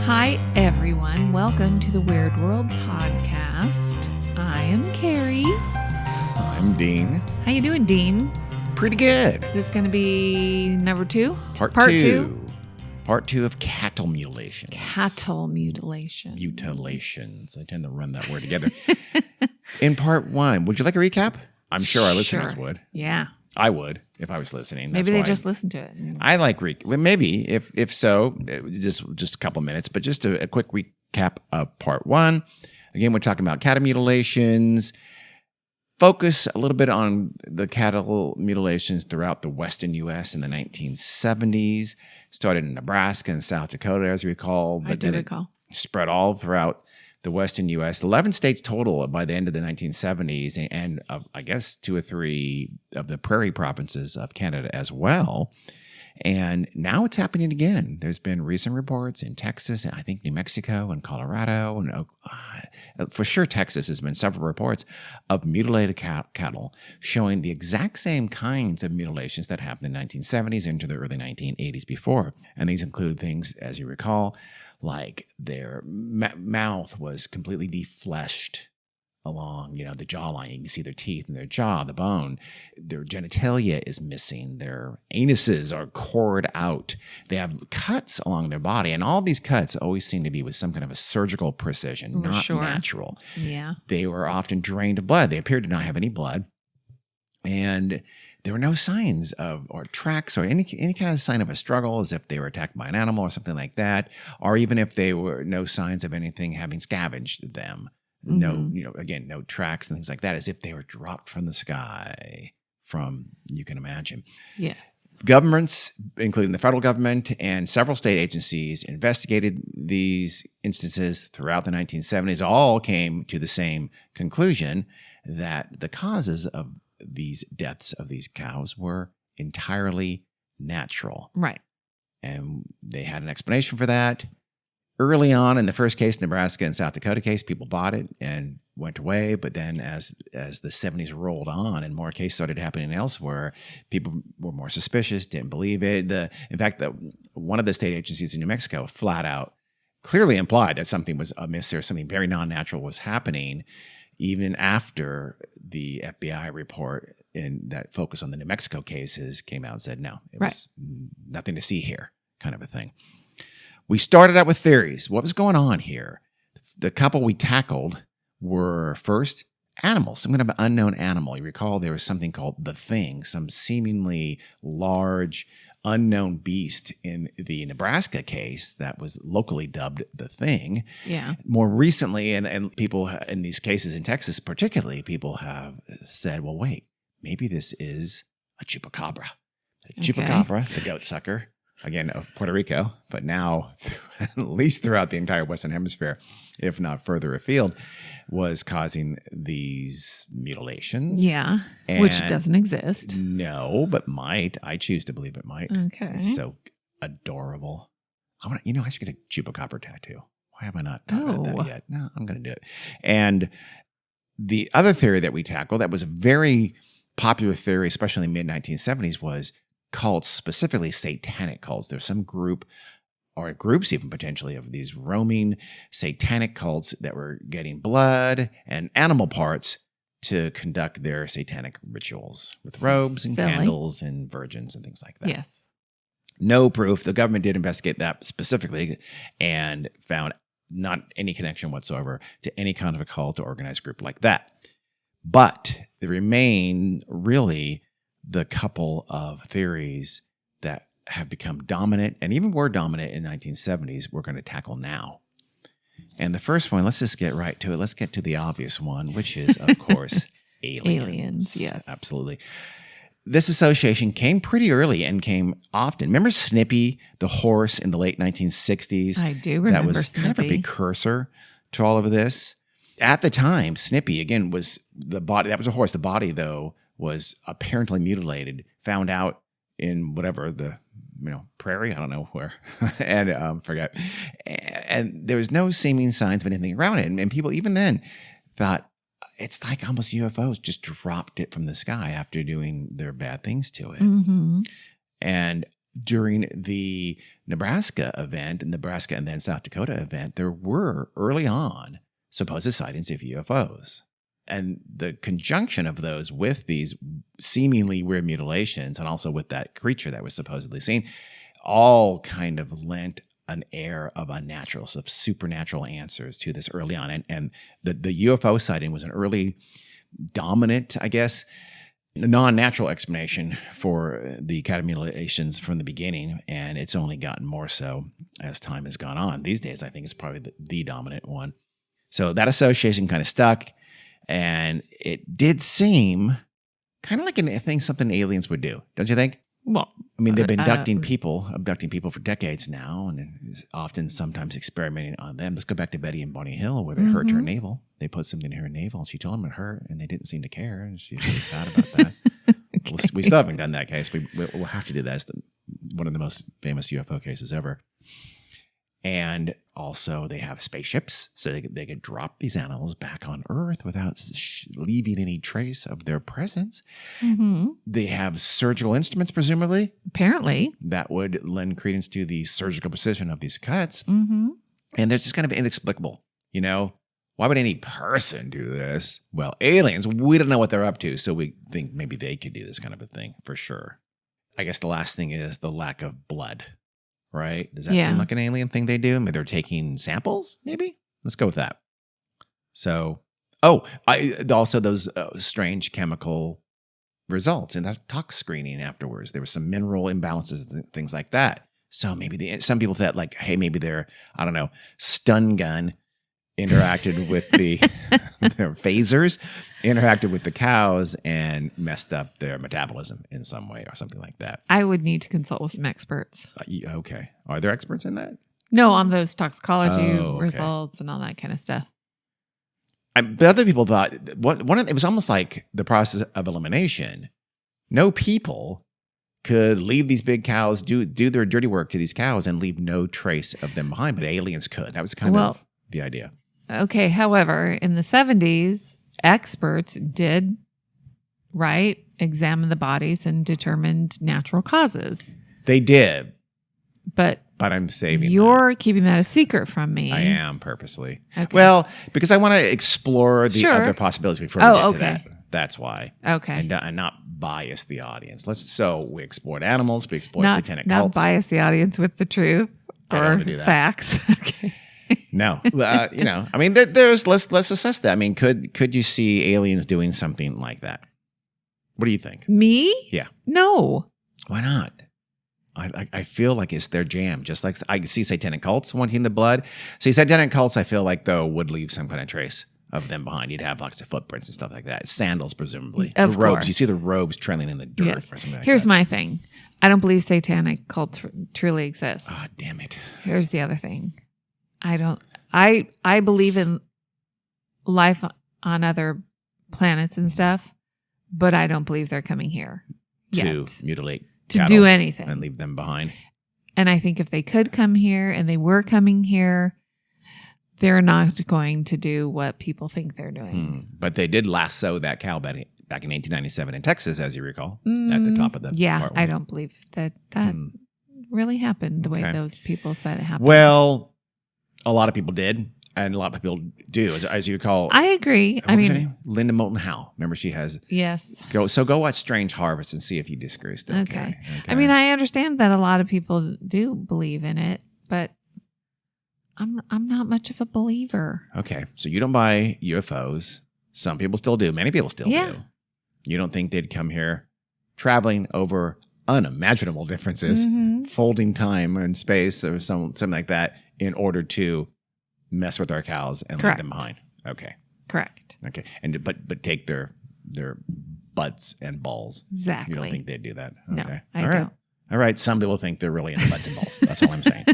Hi, everyone. Welcome to the Weird World podcast. I am Carrie. I'm Dean. How you doing, Dean? Pretty good. Is this going to be number 2? Part two. Part 2 of cattle mutilations. Cattle mutilation. Mutilations. I tend to run that word together. In part 1, would you like a recap? I'm sure our listeners would. Yeah. I would if I was listening. Maybe they just listen to it. I like maybe if so, just a couple minutes, but just a quick recap of part 1. Again, we're talking about cattle mutilations. Focus a little bit on the cattle mutilations throughout the Western U.S. in the 1970s. Started in Nebraska and South Dakota, as you recall. But then it spread all throughout the Western U.S. 11 states total by the end of the 1970s, and I guess 2 or 3 of the prairie provinces of Canada as well. And now it's happening again. There's been recent reports in Texas, and I think New Mexico and Colorado, and for sure Texas has been several reports of mutilated cattle showing the exact same kinds of mutilations that happened in the 1970s into the early 1980s before. And these include things, as you recall, like their mouth was completely defleshed along, the jawline. You can see their teeth and their jaw, the bone. Their genitalia is missing. Their anuses are cored out. They have cuts along their body. And all these cuts always seem to be with some kind of a surgical precision, not natural. Yeah. They were often drained of blood. They appeared to not have any blood. And there were no signs or tracks or any kind of sign of a struggle, as if they were attacked by an animal or something like that, or even if they were no signs of anything having scavenged them. No, no tracks and things like that, as if they were dropped from the sky you can imagine. Yes. Governments, including the federal government and several state agencies, investigated these instances throughout the 1970s, all came to the same conclusion that the causes of these deaths of these cows were entirely natural. Right. And they had an explanation for that. Early on in the first case, Nebraska and South Dakota case, people bought it and went away. But then as the 70s rolled on and more cases started happening elsewhere, people were more suspicious, didn't believe it. In fact, one of the state agencies in New Mexico flat out clearly implied that something was amiss there, something very non-natural was happening, even after the FBI report that focused on the New Mexico cases came out and said, no, it was nothing to see here, kind of a thing. We started out with theories. What was going on here? The couple we tackled were, first, animals, some kind of unknown animal. You recall there was something called the Thing, some seemingly large, unknown beast in the Nebraska case that was locally dubbed the Thing. Yeah. More recently, and people in these cases in Texas particularly, people have said, well, wait, maybe this is a chupacabra. Chupacabra, the goat sucker. Again, of Puerto Rico, but now, at least throughout the entire Western Hemisphere, if not further afield, was causing these mutilations. Yeah, which doesn't exist. No, but might. I choose to believe it might. Okay. It's so adorable. I should get a chupacabra tattoo. Why have I not thought about that yet? No, I'm going to do it. And the other theory that we tackled that was a very popular theory, especially in the mid-1970s, was cults, specifically satanic cults. There's some group or groups even potentially of these roaming satanic cults that were getting blood and animal parts to conduct their satanic rituals with robes and candles and virgins and things like that. Yes. No proof. The government did investigate that specifically and found not any connection whatsoever to any kind of a cult or organized group like that. But there remain really the couple of theories that have become dominant and even were dominant in the 1970s we're going to tackle now. And the first one, let's just get right to it. Let's get to the obvious one, which is, of course, aliens. Aliens, yes. Absolutely. This association came pretty early and came often. Remember Snippy, the horse in the late 1960s? I do remember That was Snippy. kind of a precursor to all of this. At the time, Snippy, again, was the body. That was a horse. The body, though, was apparently mutilated, found out in whatever the prairie, I don't know where, and forget. And there was no seeming signs of anything around it. And people even then thought it's like almost UFOs just dropped it from the sky after doing their bad things to it. Mm-hmm. And during the Nebraska event and then South Dakota event, there were early on supposed sightings of UFOs. And the conjunction of those with these seemingly weird mutilations and also with that creature that was supposedly seen, all kind of lent an air of unnaturals, of supernatural answers to this early on. And the UFO sighting was an early dominant, I guess, non-natural explanation for the cat mutilations from the beginning. And it's only gotten more so as time has gone on. These days, I think it's probably the dominant one. So that association kind of stuck. And it did seem kind of like a thing something aliens would do, don't you think? Well, I mean, they've been abducting people for decades now, and often sometimes experimenting on them. Let's go back to Betty and Bonnie Hill, where they hurt her navel. They put something in her navel, and she told them it hurt, and they didn't seem to care, and she's really sad about that. Okay. We still haven't done that case. We'll have to do that. It's one of the most famous UFO cases ever. And also, they have spaceships, so they could drop these animals back on Earth without leaving any trace of their presence. Mm-hmm. They have surgical instruments, presumably. Apparently. That would lend credence to the surgical precision of these cuts. Mm-hmm. And they're just kind of inexplicable. You know, why would any person do this? Well, aliens, we don't know what they're up to, so we think maybe they could do this kind of a thing for sure. I guess the last thing is the lack of blood. Right? Does that seem like an alien thing they do? Maybe they're taking samples, maybe? Let's go with that. So, also those strange chemical results in that tox screening afterwards. There were some mineral imbalances and things like that. So maybe some people thought like, hey, maybe their, I don't know, stun gun interacted with their phasers, interacted with the cows and messed up their metabolism in some way or something like that. I would need to consult with some experts. Okay. Are there experts in that? No, on those toxicology results and all that kind of stuff. But other people thought it was almost like the process of elimination. No people could leave these big cows, do their dirty work to these cows and leave no trace of them behind, but aliens could. That was kind of the idea. Okay. However, in the 70s, experts did, examine the bodies and determined natural causes. They did. But I'm saving You're keeping that a secret from me. I am purposely. Okay. Well, because I want to explore the other possibilities before we get to that. That's why. Okay. And not bias the audience. So we explored animals. We explored satanic cults. Not bias the audience with the truth or facts. Okay. No, I mean, let's assess that. I mean, could you see aliens doing something like that? What do you think? Me? Yeah. No. Why not? I feel like it's their jam. Just like I see satanic cults wanting the blood. See, satanic cults, I feel like though would leave some kind of trace of them behind. You'd have lots of footprints and stuff like that. Sandals, presumably. Of the robes. Course. You see the robes trailing in the dirt or something like Here's that. my thing. I don't believe satanic cults truly exist. Oh, damn it. Here's the other thing. I believe in life on other planets and stuff, but I don't believe they're coming here to yet. Mutilate to do anything and leave them behind. And I think if they could come here and they were coming here, they're not going to do what people think they're doing. But they did lasso that cow back in 1897 in Texas, as you recall, at the top of the part I don't believe that really happened the way those people said it happened. Well, a lot of people did, and a lot of people do, as you recall. I agree. What was her name? Linda Moulton Howe. Remember, she has. Yes. Go watch Strange Harvest and see if you disagree. Still, okay. I mean, I understand that a lot of people do believe in it, but I'm not much of a believer. Okay, so you don't buy UFOs. Some people still do. Many people still do. You don't think they'd come here traveling over unimaginable differences, folding time and space or something like that in order to mess with our cows and leave them behind. Okay. Correct. Okay. And but take their butts and balls. Exactly. You don't think they'd do that? No, okay. I don't. All right. Some people think they're really into butts and balls. That's all I'm saying.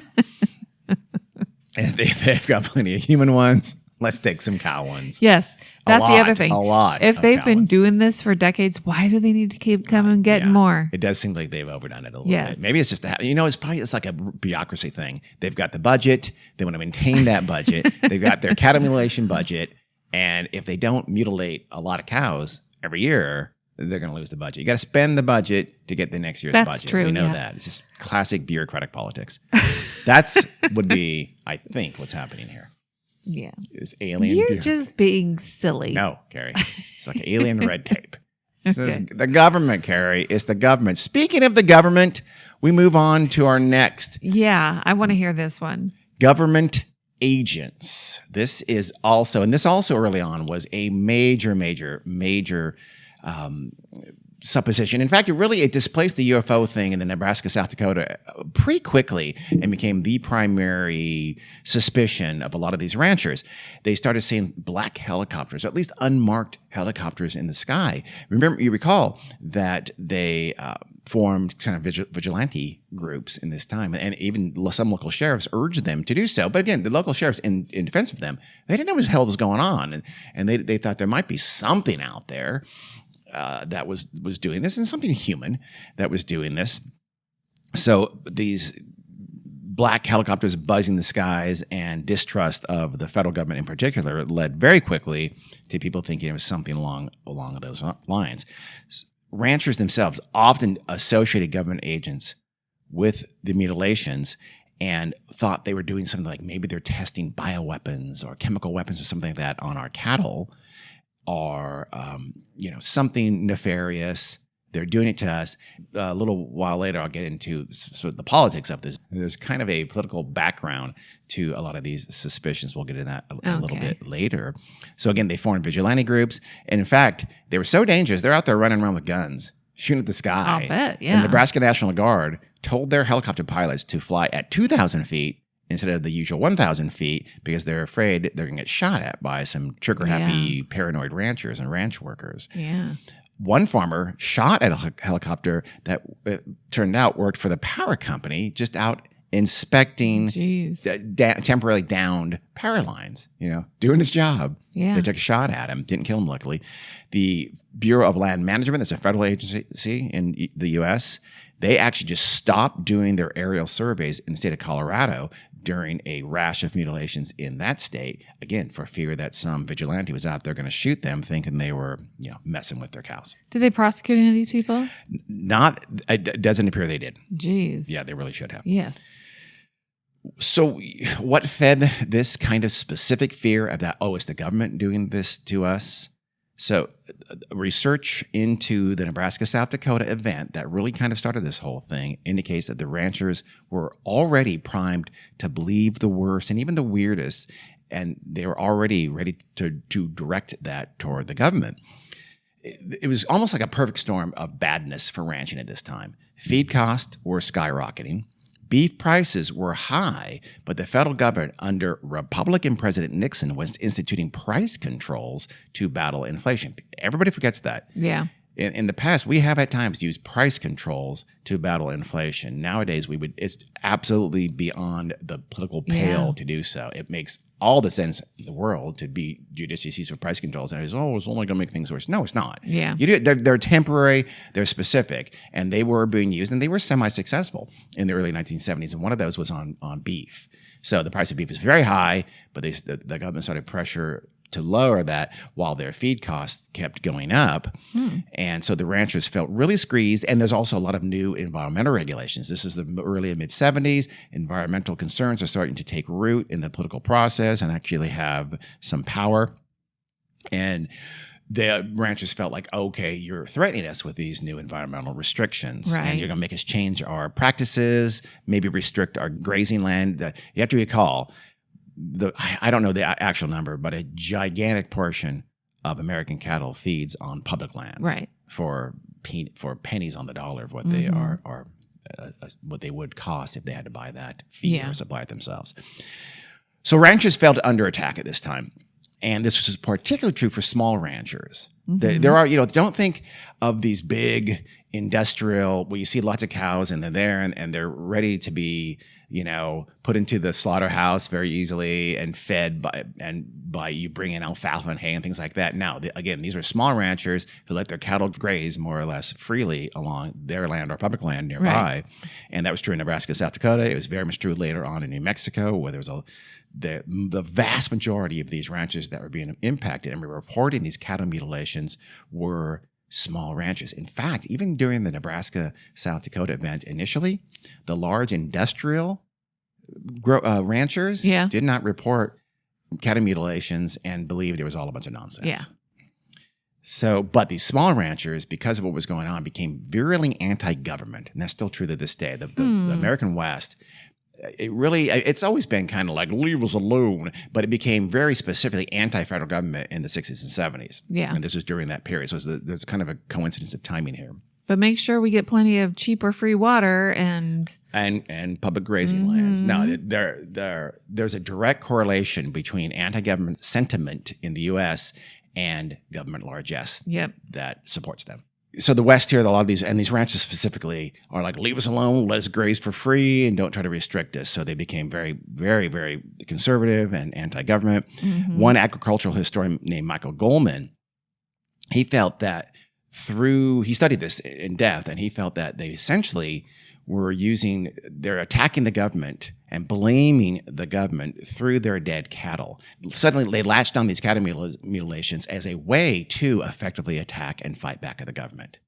And they've got plenty of human ones. Let's take some cow ones. Yes. That's the other thing. A lot. If they've been doing this for decades, why do they need to keep coming and getting more? It does seem like they've overdone it a little bit. Maybe it's just it's like a bureaucracy thing. They've got the budget. They want to maintain that budget. They've got their cattle mutilation budget. And if they don't mutilate a lot of cows every year, they're going to lose the budget. You got to spend the budget to get the next year's That's budget. true, We know yeah. that. It's just classic bureaucratic politics. That's would be, I think, what's happening here. Yeah. Is alien. You're just being silly. No, Carrie. It's like alien red tape. So Okay. it's the government, Carrie. It's the government. Speaking of the government, we move on to our next Yeah, I want to hear this one. government agents. This is also, and this also early on was a major supposition. In fact, it displaced the UFO thing in the Nebraska, South Dakota pretty quickly and became the primary suspicion of a lot of these ranchers. They started seeing black helicopters, or at least unmarked helicopters in the sky. You recall that they formed kind of vigilante groups in this time, and even some local sheriffs urged them to do so. But again, the local sheriffs, in defense of them, they didn't know what the hell was going on, and they thought there might be something out there that was doing this, and something human that was doing this. So these black helicopters buzzing the skies and distrust of the federal government in particular led very quickly to people thinking it was something along those lines. Ranchers themselves often associated government agents with the mutilations and thought they were doing something like maybe they're testing bioweapons or chemical weapons or something like that on our cattle, or something nefarious. They're doing it to us. A little while later, I'll get into sort of the politics of this. There's kind of a political background to a lot of these suspicions. We'll get into that a little bit later. So again, they formed vigilante groups. And in fact, they were so dangerous, they're out there running around with guns, shooting at the sky. I'll bet, yeah. The Nebraska National Guard told their helicopter pilots to fly at 2,000 feet instead of the usual 1,000 feet because they're afraid they're going to get shot at by some trigger-happy, paranoid ranchers and ranch workers. Yeah. One farmer shot at a helicopter that turned out worked for the power company, just out inspecting temporarily downed power lines, doing his job. Yeah. They took a shot at him, didn't kill him, luckily. The Bureau of Land Management, that's a federal agency in the U.S., they actually just stopped doing their aerial surveys in the state of Colorado during a rash of mutilations in that state, again, for fear that some vigilante was out there going to shoot them, thinking they were, messing with their cows. Did they prosecute any of these people? It doesn't appear they did. Jeez. Yeah, they really should have. Yes. So what fed this kind of specific fear of that, it's the government doing this to us? So research into the Nebraska, South Dakota event that really kind of started this whole thing indicates that the ranchers were already primed to believe the worst and even the weirdest, and they were already ready to direct that toward the government. It was almost like a perfect storm of badness for ranching at this time. Feed costs were skyrocketing. Beef prices were high, but the federal government under Republican President Nixon was instituting price controls to battle inflation. Everybody forgets that. Yeah. In the past, we have at times used price controls to battle inflation. Nowadays, it's absolutely beyond the political pale to do so. It makes all the sense in the world to be judicious use of price controls. And it's only going to make things worse. No, it's not. Yeah. They're temporary, they're specific, and they were being used, and they were semi-successful in the early 1970s. And one of those was on beef. So the price of beef is very high, but the government started pressure to lower that while their feed costs kept going up. And so the ranchers felt really squeezed. And there's also a lot of new environmental regulations. This is the early and mid 70s. Environmental concerns are starting to take root in the political process and actually have some power. And the ranchers felt like, okay, you're threatening us with these new environmental restrictions. Right. And you're going to make us change our practices, maybe restrict our grazing land. You have to recall, I don't know the actual number, but a gigantic portion of American cattle feeds on public lands, right? For pennies on the dollar of what they are what they would cost if they had to buy that feed or supply it themselves. So ranchers felt under attack at this time, and this was particularly true for small ranchers. There are, don't think of these big industrial where you see lots of cows and they're there and they're ready to be, put into the slaughterhouse very easily and fed by you bring in alfalfa and hay and things like that. Now, again, these are small ranchers who let their cattle graze more or less freely along their land or public land nearby. Right. And that was true in Nebraska, South Dakota. It was very much true later on in New Mexico, where there was the vast majority of these ranches that were being impacted and were reporting these cattle mutilations were small ranches. In fact, even during the Nebraska-South Dakota event initially, the large industrial ranchers did not report cattle mutilations and believed it was all a bunch of nonsense. Yeah. So, but these small ranchers, because of what was going on, became virulently anti-government. And that's still true to this day. The American West, it's always been kind of like, leave us alone. But it became very specifically anti-federal government in the 60s and 70s. Yeah. And this was during that period. So there's kind of a coincidence of timing here. But make sure we get plenty of cheap or free water and public grazing lands. Now, there's a direct correlation between anti-government sentiment in the U.S. and government largesse that supports them. So the West here, a lot of these ranches specifically are like, leave us alone, let us graze for free, and don't try to restrict us. So they became very, very, very conservative and anti-government. One agricultural historian named Michael Goldman, he felt that he studied this in depth, and he felt that they essentially they're attacking the government and blaming the government through their dead cattle. Suddenly, they latched on these cattle mutilations as a way to effectively attack and fight back at the government.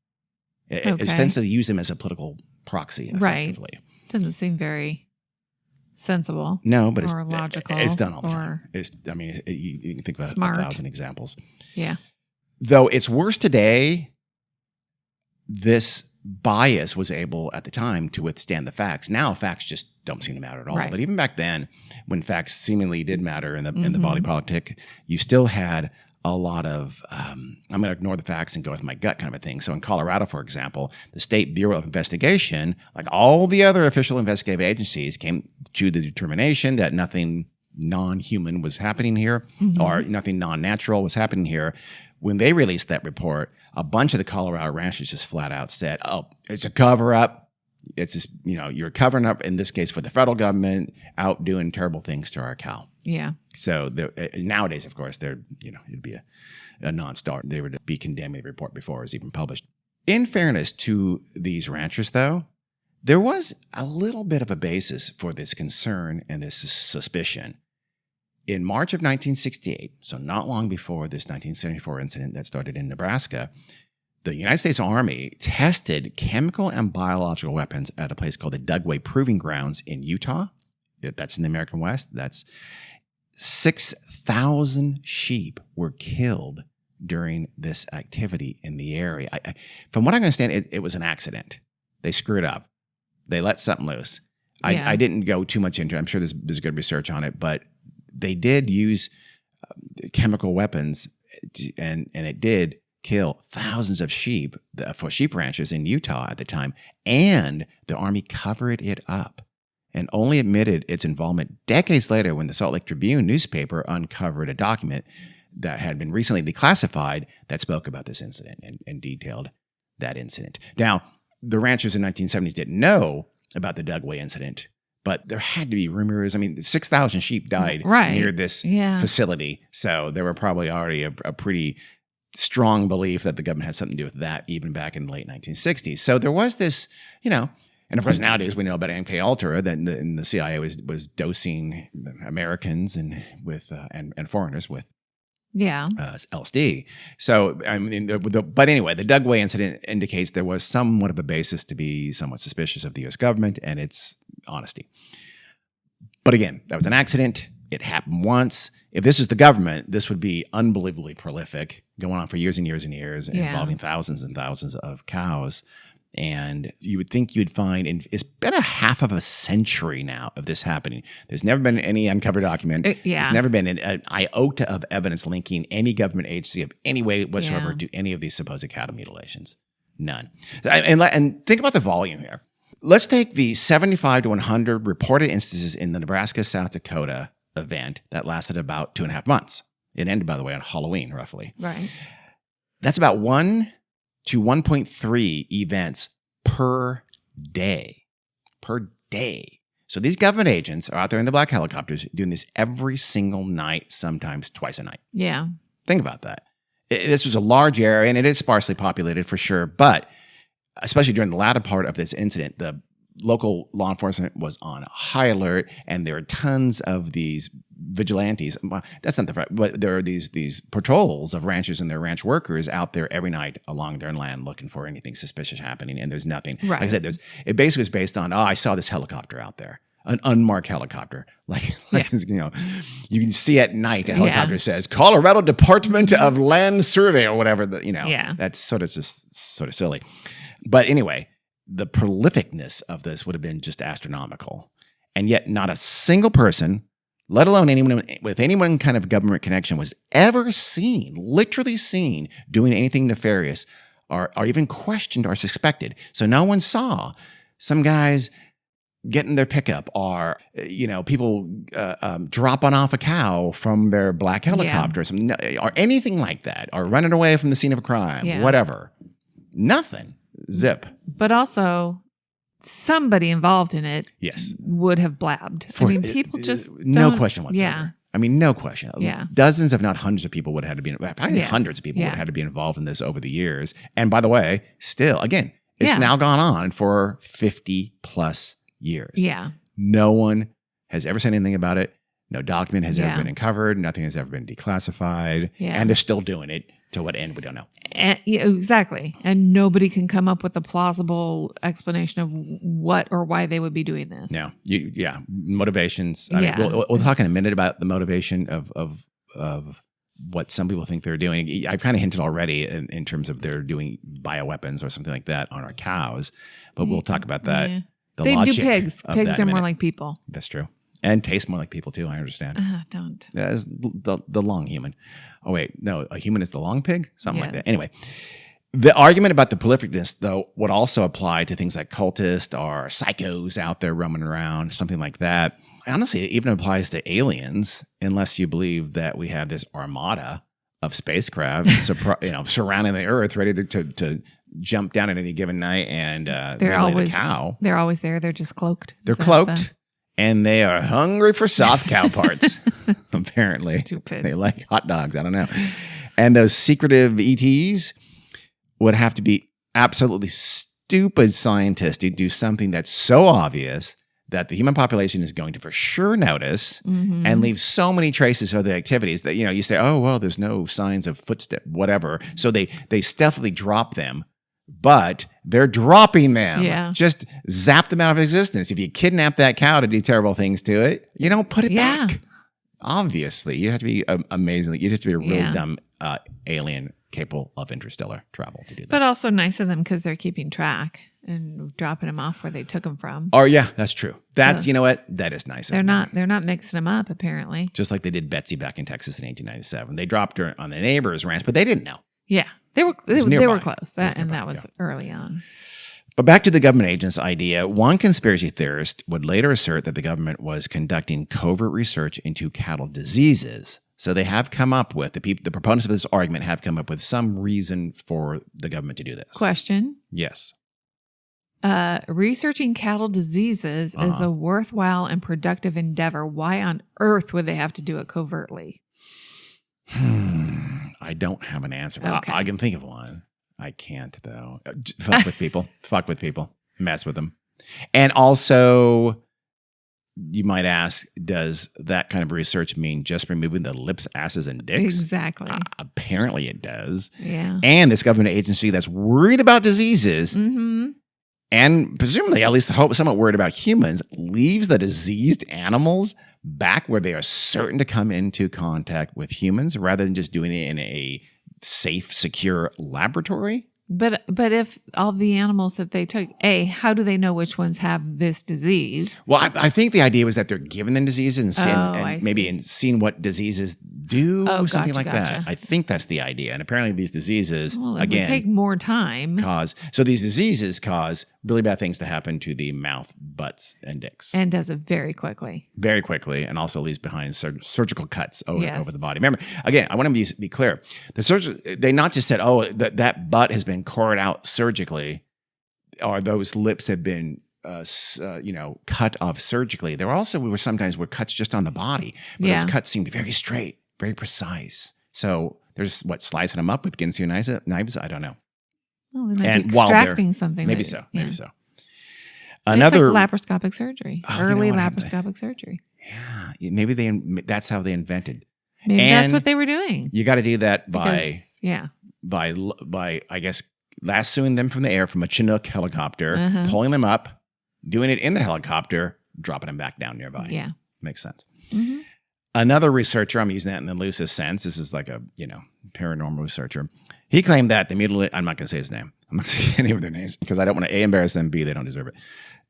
Essentially use them as a political proxy, effectively. Right. Doesn't seem very sensible. No, but or logical. It's done all the time. You can think about smart. 1,000 examples. Yeah. Though it's worse today, this bias was able at the time to withstand the facts. Now facts just don't seem to matter at all. Right. But even back then, when facts seemingly did matter in the body politic, you still had a lot of I'm going to ignore the facts and go with my gut kind of a thing. So in Colorado, for example, the State Bureau of Investigation, like all the other official investigative agencies, came to the determination that nothing non-human was happening here, or nothing non-natural was happening here. When they released that report, a bunch of the Colorado ranchers just flat out said, "Oh, it's a cover-up. It's just, you're covering up, in this case, for the federal government, out doing terrible things to our cow." Yeah. So nowadays, of course, it'd be a non-starter. They would be condemning the report before it was even published. In fairness to these ranchers, though, there was a little bit of a basis for this concern and this suspicion. In March of 1968, so not long before this 1974 incident that started in Nebraska, the United States Army tested chemical and biological weapons at a place called the Dugway Proving Grounds in Utah. That's in the American West. That's 6,000 sheep were killed during this activity in the area. From what I understand, it was an accident. They screwed up. They let something loose. I didn't go too much into it. I'm sure there's good research on it, but they did use chemical weapons, and it did kill thousands of sheep for sheep ranchers in Utah at the time, and the Army covered it up and only admitted its involvement decades later when the Salt Lake Tribune newspaper uncovered a document that had been recently declassified that spoke about this incident and detailed that incident. Now, the ranchers in the 1970s didn't know about the Dugway incident, but there had to be rumors. 6,000 sheep died near this facility. So there were probably already a pretty strong belief that the government had something to do with that, even back in the late 1960s. So there was this, and of course nowadays we know about MK Ultra, that the CIA was dosing Americans and foreigners with LSD. So, but anyway, the Dugway incident indicates there was somewhat of a basis to be somewhat suspicious of the U.S. government and its honesty. But again, that was an accident. It happened once. If this is the government, this would be unbelievably prolific, going on for years and years and years, involving thousands and thousands of cows. And you would think you'd find, and it's been a half of a century now of this happening. There's never been any uncovered document. There's never been an iota of evidence linking any government agency of any way whatsoever to any of these supposed cattle mutilations. None. And think about the volume here. Let's take the 75 to 100 reported instances in the Nebraska-South Dakota event that lasted about 2.5 months. It ended, by the way, on Halloween, roughly. Right. That's about 1 to 1.3 events per day. Per day. So these government agents are out there in the black helicopters doing this every single night, sometimes twice a night. Yeah. Think about that. This was a large area, and it is sparsely populated for sure, but especially during the latter part of this incident, the local law enforcement was on high alert, and there are tons of these vigilantes. Well, that's not the right, but there are these patrols of ranchers and their ranch workers out there every night along their land looking for anything suspicious happening, and there's nothing. Right. Like I said, it basically was based on, I saw this helicopter out there, an unmarked helicopter. You can see at night a helicopter says Colorado Department of Land Survey or whatever. That's sort of silly. But anyway, the prolificness of this would have been just astronomical. And yet not a single person, let alone anyone with any kind of government connection, was ever literally seen, doing anything nefarious or even questioned or suspected. So no one saw some guys getting their pickup or, people dropping off a cow from their black helicopter or anything like that, or running away from the scene of a crime, whatever. Nothing. Zip. But also, somebody involved in it would have blabbed. People just no question whatsoever. Yeah. No question. Yeah. Dozens, if not hundreds of people would have had to be, probably hundreds of people would have had to be involved in this over the years. And by the way, still, again, it's now gone on for 50 plus years. Yeah. No one has ever said anything about it. No document has ever been uncovered. Nothing has ever been declassified. Yeah. And they're still doing it. To what end, we don't know. Exactly. And nobody can come up with a plausible explanation of what or why they would be doing this. No. Motivations. I mean, we'll talk in a minute about the motivation of what some people think they're doing. I've kind of hinted already in terms of they're doing bioweapons or something like that on our cows. But we'll talk about that. Yeah. They do pigs. Pigs are more like people. That's true. And taste more like people too, I understand. Don't. That's the long human. Oh, wait. No, a human is the long pig? Something like that. Anyway, the argument about the prolificness, though, would also apply to things like cultists or psychos out there roaming around, something like that. Honestly, it even applies to aliens, unless you believe that we have this armada of spacecraft surrounding the Earth, ready to jump down at any given night and mutilate a cow. They're always there. They're just cloaked. They're cloaked. And they are hungry for soft cow parts, apparently. Stupid. They like hot dogs. I don't know. And those secretive ETs would have to be absolutely stupid scientists to do something that's so obvious that the human population is going to for sure notice and leave so many traces of the activities that, you say, oh, well, there's no signs of footstep, whatever. So they stealthily drop them. But they're dropping them. Yeah. Just zap them out of existence. If you kidnap that cow to do terrible things to it, you don't put it back. Obviously, you have to be amazingly. You have to be a really dumb alien capable of interstellar travel to do that. But also nice of them because they're keeping track and dropping them off where they took them from. Oh yeah, that's true. That's you know what? That is nice. They're not mixing them up apparently. Just like they did Betsy back in Texas in 1897. They dropped her on the neighbor's ranch, but they didn't know. Yeah. They were close. That was early on. But back to the government agent's idea, one conspiracy theorist would later assert that the government was conducting covert research into cattle diseases. So they have come up with, the proponents of this argument have come up with some reason for the government to do this. Question. Yes. Researching cattle diseases is a worthwhile and productive endeavor. Why on earth would they have to do it covertly? I don't have an answer. Okay. I can think of one. I can't, though. Fuck with people. Fuck with people. Mess with them. And also, you might ask, does that kind of research mean just removing the lips, asses, and dicks? Exactly. Apparently it does. Yeah. And this government agency that's worried about diseases and presumably at least somewhat worried about humans leaves the diseased animals back where they are certain to come into contact with humans rather than just doing it in a safe, secure laboratory. But if all the animals that they took, how do they know which ones have this disease? Well, I think the idea was that they're giving them diseases and maybe seeing what diseases do, something like that. I think that's the idea. And apparently these diseases, would take more time. So these diseases cause really bad things to happen to the mouth, butts, and dicks. And does it very quickly. Very quickly, and also leaves behind surgical cuts over the body. Remember, again, I want to be clear. They not just said, that butt has been cored out surgically, or those lips have been cut off surgically. There were sometimes cuts just on the body, but those cuts seemed very straight, very precise. So there's slicing them up with Ginsu knives. I don't know. Well, they might be extracting something. Maybe so. Another it's like laparoscopic surgery, early laparoscopic surgery. Yeah, maybe that's how they invented. Maybe And that's what they were doing. You got to do that by I guess lassoing them from the air from a Chinook helicopter, pulling them up, doing it in the helicopter, dropping them back down nearby. Yeah, makes sense. Mm-hmm. Another researcher, I'm using that in the loosest sense. This is like a paranormal researcher. He claimed that the I'm not going to say his name. I'm not going to say any of their names because I don't want to A, embarrass them, B, they don't deserve it.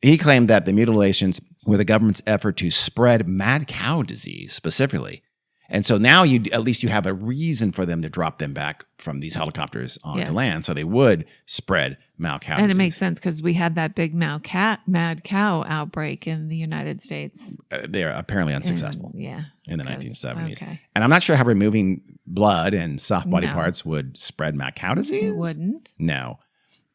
He claimed that the mutilations were the government's effort to spread mad cow disease specifically. And so now at least you have a reason for them to drop them back from these helicopters onto land. So they would spread mad cow disease. And it makes sense because we had that big mad cow outbreak in the United States. They are apparently unsuccessful in the 1970s. Okay. And I'm not sure how removing blood and soft body parts would spread mad cow disease. It wouldn't. No.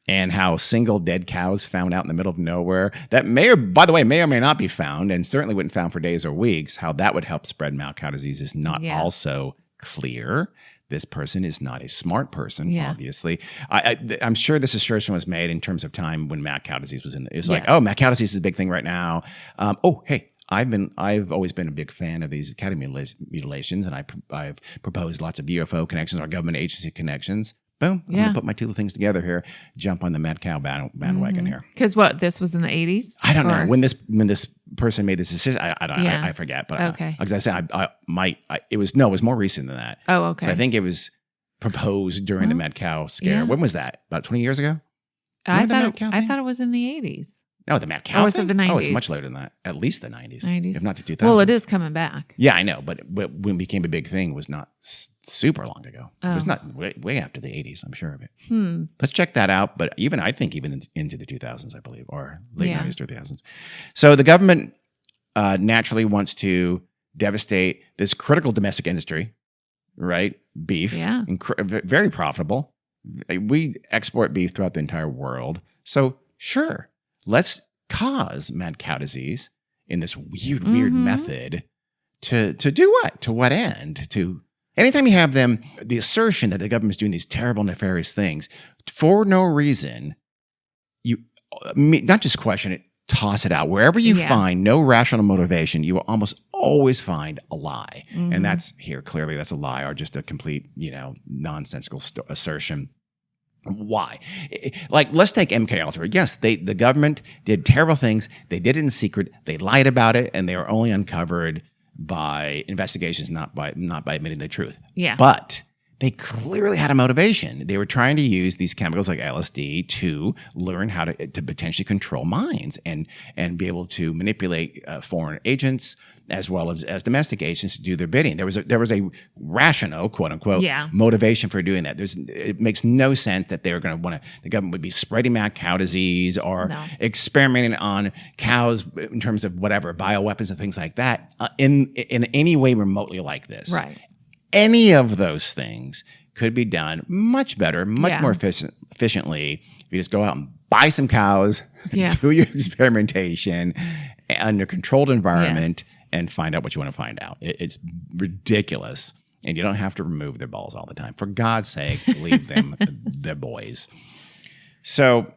And how single dead cows found out in the middle of nowhere that may or may not be found and certainly wouldn't found for days or weeks, how that would help spread mad cow disease is not also clear. This person is not a smart person, obviously. I'm sure this assertion was made in terms of time when mad cow disease was in there. It's like, oh, mad cow disease is a big thing right now. I've always been a big fan of these cattle mutilations, and I've proposed lots of UFO connections or government agency connections. Boom. I'm going to put my two little things together here, jump on the mad cow bandwagon here. Because this was in the 80s? I don't know. When this person made this decision, I forget. But okay. Like I said, it was more recent than that. Oh, okay. So I think it was proposed during the mad cow scare. Yeah. When was that? About 20 years ago? I thought it was in the 80s. No, the mad cow. Or was it the 90s? Oh, it's much later than that. At least the 90s. If not the 2000s. Well, it is coming back. Yeah, I know. But when it became a big thing was not super long ago. It was not way after the 80s, I'm sure of it. Let's check that out. But I think even into the 2000s, I believe, or late 90s or 2000s. So the government naturally wants to devastate this critical domestic industry, right? Beef. Yeah. Very profitable. We export beef throughout the entire world. So sure. Let's cause mad cow disease in this weird method to do what? To what end? Anytime you have the assertion that the government is doing these terrible, nefarious things for no reason, you not just question it, toss it out. Wherever you find no rational motivation, you will almost always find a lie. And that's here. Clearly, that's a lie or just a complete, nonsensical assertion. Why? Like, let's take MK Ultra. Yes, the government did terrible things. They did it in secret. They lied about it, and they were only uncovered by investigations, not by admitting the truth. Yeah. But they clearly had a motivation. They were trying to use these chemicals like LSD to learn how to potentially control minds and be able to manipulate foreign agents as well as domestic agents to do their bidding. There was a rational, quote unquote, motivation for doing that. It makes no sense that they were going to the government would be spreading mad cow disease or experimenting on cows in terms of whatever bioweapons and things like that in any way remotely like this. Right. Any of those things could be done much better, much more efficiently if you just go out and buy some cows, do your experimentation under a controlled environment, and find out what you want to find out. It's ridiculous, and you don't have to remove their balls all the time. For God's sake, leave them, their boys. So,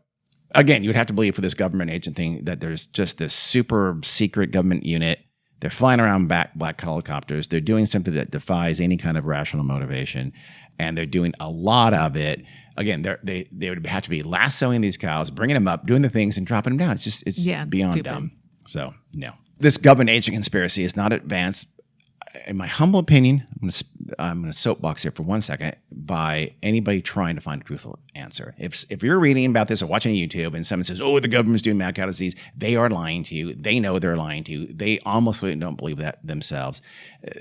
again, you would have to believe for this government agent thing that there's just this super secret government unit. They're flying around black helicopters. They're doing something that defies any kind of rational motivation, and they're doing a lot of it. Again, they would have to be lassoing these cows, bringing them up, doing the things, and dropping them down. It's beyond stupid. dumb. So, no. This government agent conspiracy is not advanced, in my humble opinion, I'm going to soapbox here for 1 second, by anybody trying to find a truthful answer. If you're reading about this or watching YouTube and someone says, oh, the government's doing mad cow disease, they are lying to you. They know they're lying to you. They almost don't believe that themselves.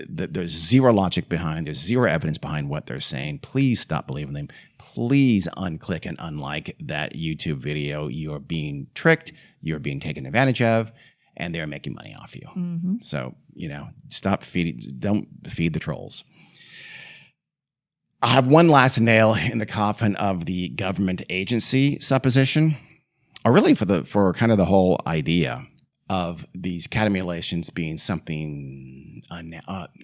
There's zero logic behind, there's zero evidence behind what they're saying. Please stop believing them. Please unclick and unlike that YouTube video. You are being tricked. You're being taken advantage of. And they're making money off you. Mm-hmm. So, don't feed the trolls. I have one last nail in the coffin of the government agency supposition, or really for kind of the whole idea of these cattle mutilations being something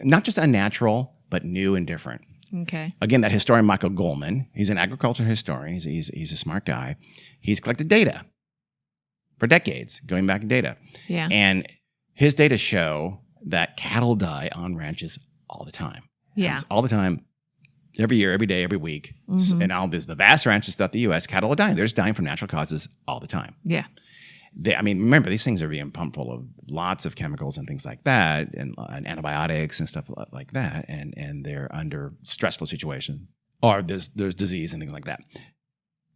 not just unnatural, but new and different. Okay. Again, that historian Michael Goldman, he's an agriculture historian. He's a smart guy. He's collected data. for decades, going back in data. Yeah. And his data show that cattle die on ranches all the time. Yeah. Happens all the time, every year, every day, every week. Mhm. And all this, the vast ranches throughout the U.S., cattle are dying. They're just dying from natural causes all the time. Yeah. Remember, these things are being pumped full of lots of chemicals and things like that, and antibiotics and stuff like that, and they're under stressful situation, or there's disease and things like that.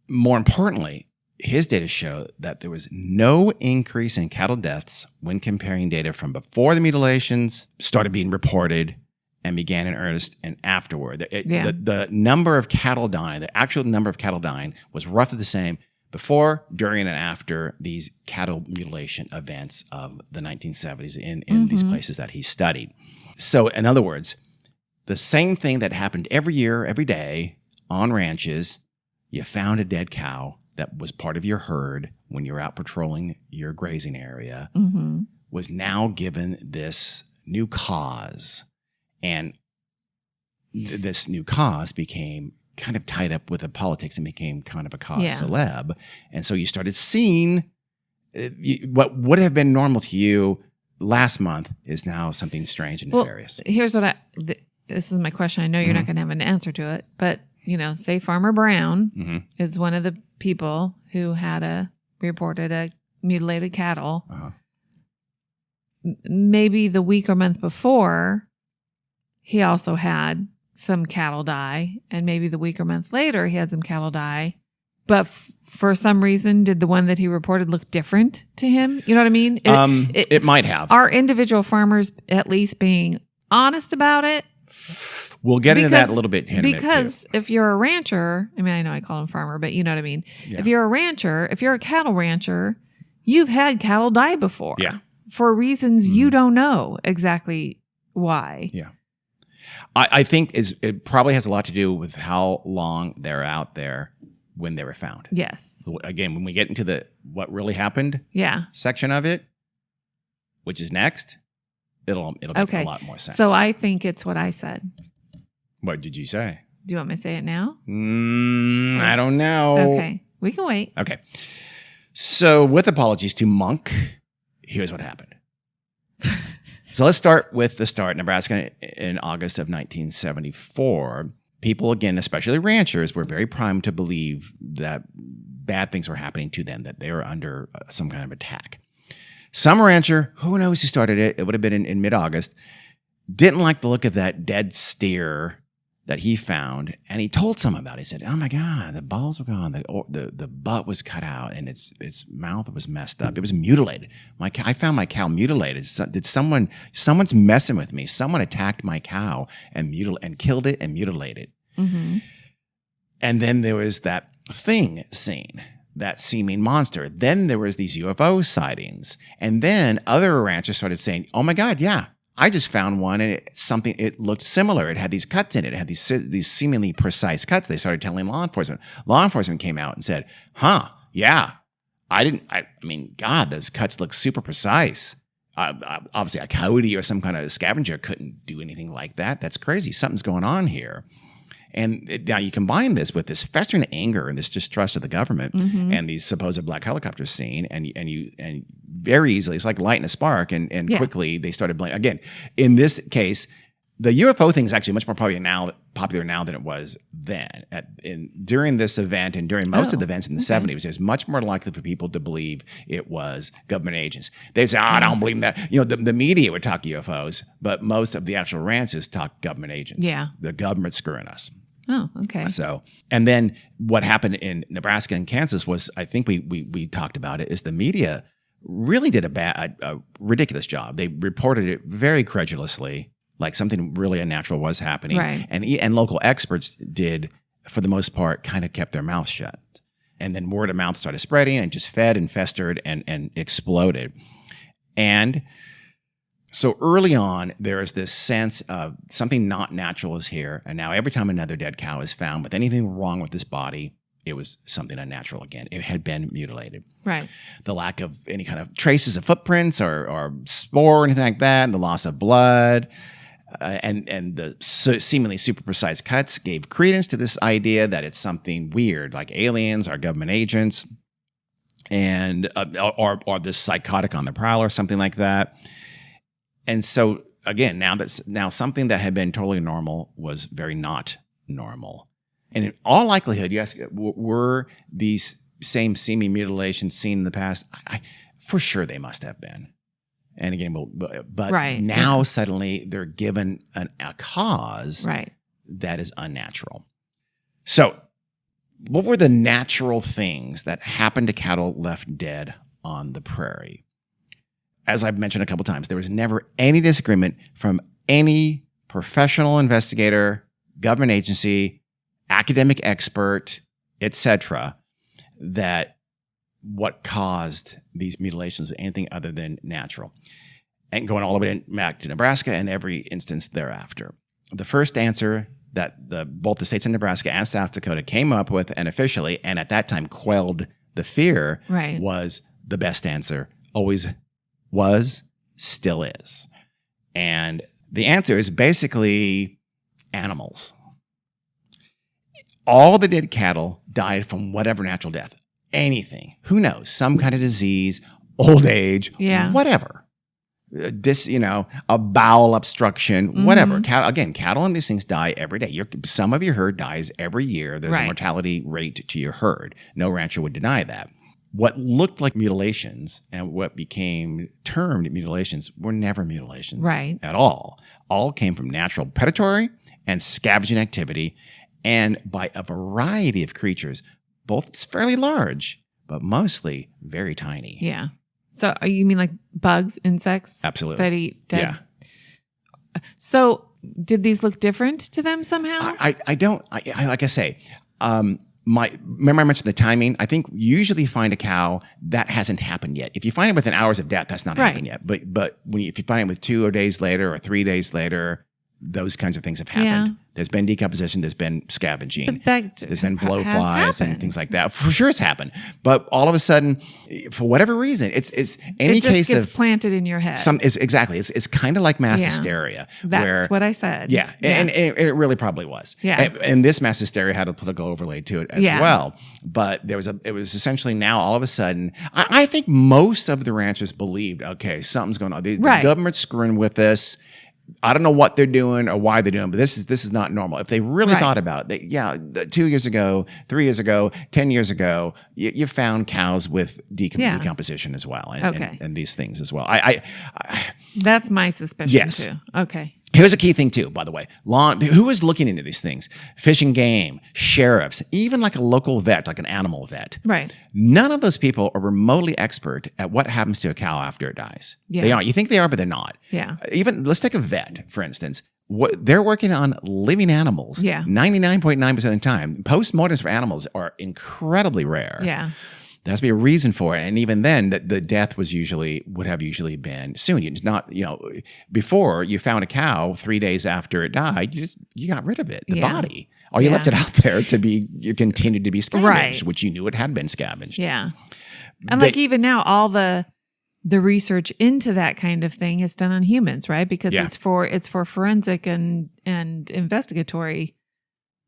More importantly, his data show that there was no increase in cattle deaths when comparing data from before the mutilations started being reported and began in earnest and afterward. The number of cattle dying, the actual number of cattle dying was roughly the same before, during, and after these cattle mutilation events of the 1970s in these places that he studied. So in other words, the same thing that happened every year, every day on ranches, you found a dead cow that was part of your herd when you were out patrolling your grazing area, was now given this new cause. And this new cause became kind of tied up with the politics and became kind of a cause celeb. And so you started seeing what would have been normal to you last month is now something strange and nefarious. Here's what this is my question. I know you're not going to have an answer to it, but say Farmer Brown is one of the people who had reported a mutilated cattle. Maybe the week or month before, he also had some cattle die, and maybe the week or month later, he had some cattle die. But for some reason, did the one that he reported look different to him? You know what I mean? It might have. Are individual farmers at least being honest about it? We'll get into that a little bit. Because if you're a rancher, I know I call him farmer, but you know what I mean? Yeah. If you're a rancher, if you're a cattle rancher, you've had cattle die before. Yeah. For reasons you don't know exactly why. Yeah. I think it probably has a lot to do with how long they're out there when they were found. Yes. Again, when we get into the what really happened section of it, which is next, it'll make a lot more sense. So I think it's what I said. What did you say? Do you want me to say it now? I don't know. Okay. We can wait. Okay. So with apologies to Monk, here's what happened. So let's start with the start. Nebraska in August of 1974. People, again, especially ranchers, were very primed to believe that bad things were happening to them, that they were under some kind of attack. Some rancher, who knows who started it, it would have been in mid-August, didn't like the look of that dead steer that he found, and he told someone about it. He said, "Oh my God, the balls were gone, the butt was cut out, and its mouth was messed up. It was mutilated. I found my cow mutilated. Someone's messing with me. Someone attacked my cow and killed it and mutilated." Mm-hmm. And then there was that thing seen, that seeming monster. Then there was these UFO sightings, and then other ranchers started saying, "Oh my God, yeah. I just found one, and it looked similar. It had these cuts in it. It had these seemingly precise cuts." They started telling law enforcement. Law enforcement came out and said, yeah, God, those cuts look super precise. Obviously, a coyote or some kind of scavenger couldn't do anything like that. That's crazy. Something's going on here. And now you combine this with this festering anger and this distrust of the government and these supposed black helicopters seen, and very easily, it's like lighting a spark, and quickly they started blaming. Again, in this case, the UFO thing is actually much more popular now than it was then. During this event and during most of the events in the 70s, it's much more likely for people to believe it was government agents. They say, I don't believe that. The media would talk UFOs, but most of the actual ranchers talk government agents. Yeah. The government's screwing us. Oh, okay. So, and then what happened in Nebraska and Kansas was, I think we talked about it, is the media really did a ridiculous job. They reported it very credulously, like something really unnatural was happening. Right. And local experts did, for the most part, kind of kept their mouth shut. And then word of mouth started spreading and just fed and festered and exploded. And so early on, there is this sense of something not natural is here. And now every time another dead cow is found with anything wrong with this body, it was something unnatural again. It had been mutilated. Right. The lack of any kind of traces of footprints or spoor or anything like that, and the loss of blood, and the seemingly super precise cuts gave credence to this idea that it's something weird, like aliens or government agents. and or this psychotic on the prowl or something like that. And so again, now something that had been totally normal was very not normal. And in all likelihood, yes, were these same seeming mutilations seen in the past? For sure they must have been. And again, but Right. now suddenly they're given a cause Right. that is unnatural. So what were the natural things that happened to cattle left dead on the prairie? As I've mentioned a couple times, there was never any disagreement from any professional investigator, government agency, academic expert, etc., that what caused these mutilations was anything other than natural. And going all the way back to Nebraska and every instance thereafter. The first answer that both the states of Nebraska and South Dakota came up with and officially, and at that time quelled the fear, Right. was the best answer. Always was, still is. And the answer is basically animals. All the dead cattle died from whatever natural death. Anything. Who knows? Some kind of disease, old age, whatever. A bowel obstruction, whatever. Cattle and these things die every day. Some of your herd dies every year. There's a mortality rate to your herd. No rancher would deny that. What looked like mutilations and what became termed mutilations were never mutilations at all. All came from natural predatory and scavenging activity, and by a variety of creatures, both fairly large, but mostly very tiny. Yeah. So you mean like bugs, insects? Absolutely. That eat dead? Yeah. So did these look different to them somehow? I don't, like I say, remember I mentioned the timing? I think usually you find a cow, that hasn't happened yet. If you find it within hours of death, that's not happened yet. But if you find it with 2 days later or 3 days later, those kinds of things have happened. Yeah. There's been decomposition. There's been scavenging. There's been blowflies and things like that. For sure, it's happened. But all of a sudden, for whatever reason, it's any case gets of planted in your head. It's kind of like mass hysteria. That's what I said. Yeah, and it really probably was. Yeah, and this mass hysteria had a political overlay to it as well. But it was essentially now all of a sudden. I think most of the ranchers believed, okay, something's going on. The government's screwing with this. I don't know what they're doing or why they're doing, but this is not normal. If they really thought about it, 2 years ago, 3 years ago, 10 years ago, you found cows with decomposition as well, and these things as well. That's my suspicion too. Okay. Here's a key thing too, by the way. Who was looking into these things? Fish and Game, sheriffs, even like a local vet, like an animal vet. Right. None of those people are remotely expert at what happens to a cow after it dies. Yeah. They aren't. You think they are, but they're not. Yeah. Even let's take a vet, for instance. They're working on living animals. Yeah. 99.9% of the time. Postmortems for animals are incredibly rare. Yeah. There has to be a reason for it. And even then, the death would have usually been soon. It's not, before you found a cow 3 days after it died, you got rid of it, the body. Or you left it out there you continued to be scavenged, which you knew it had been scavenged. Yeah. And even now, all the research into that kind of thing is done on humans, right? Because it's for forensic and investigatory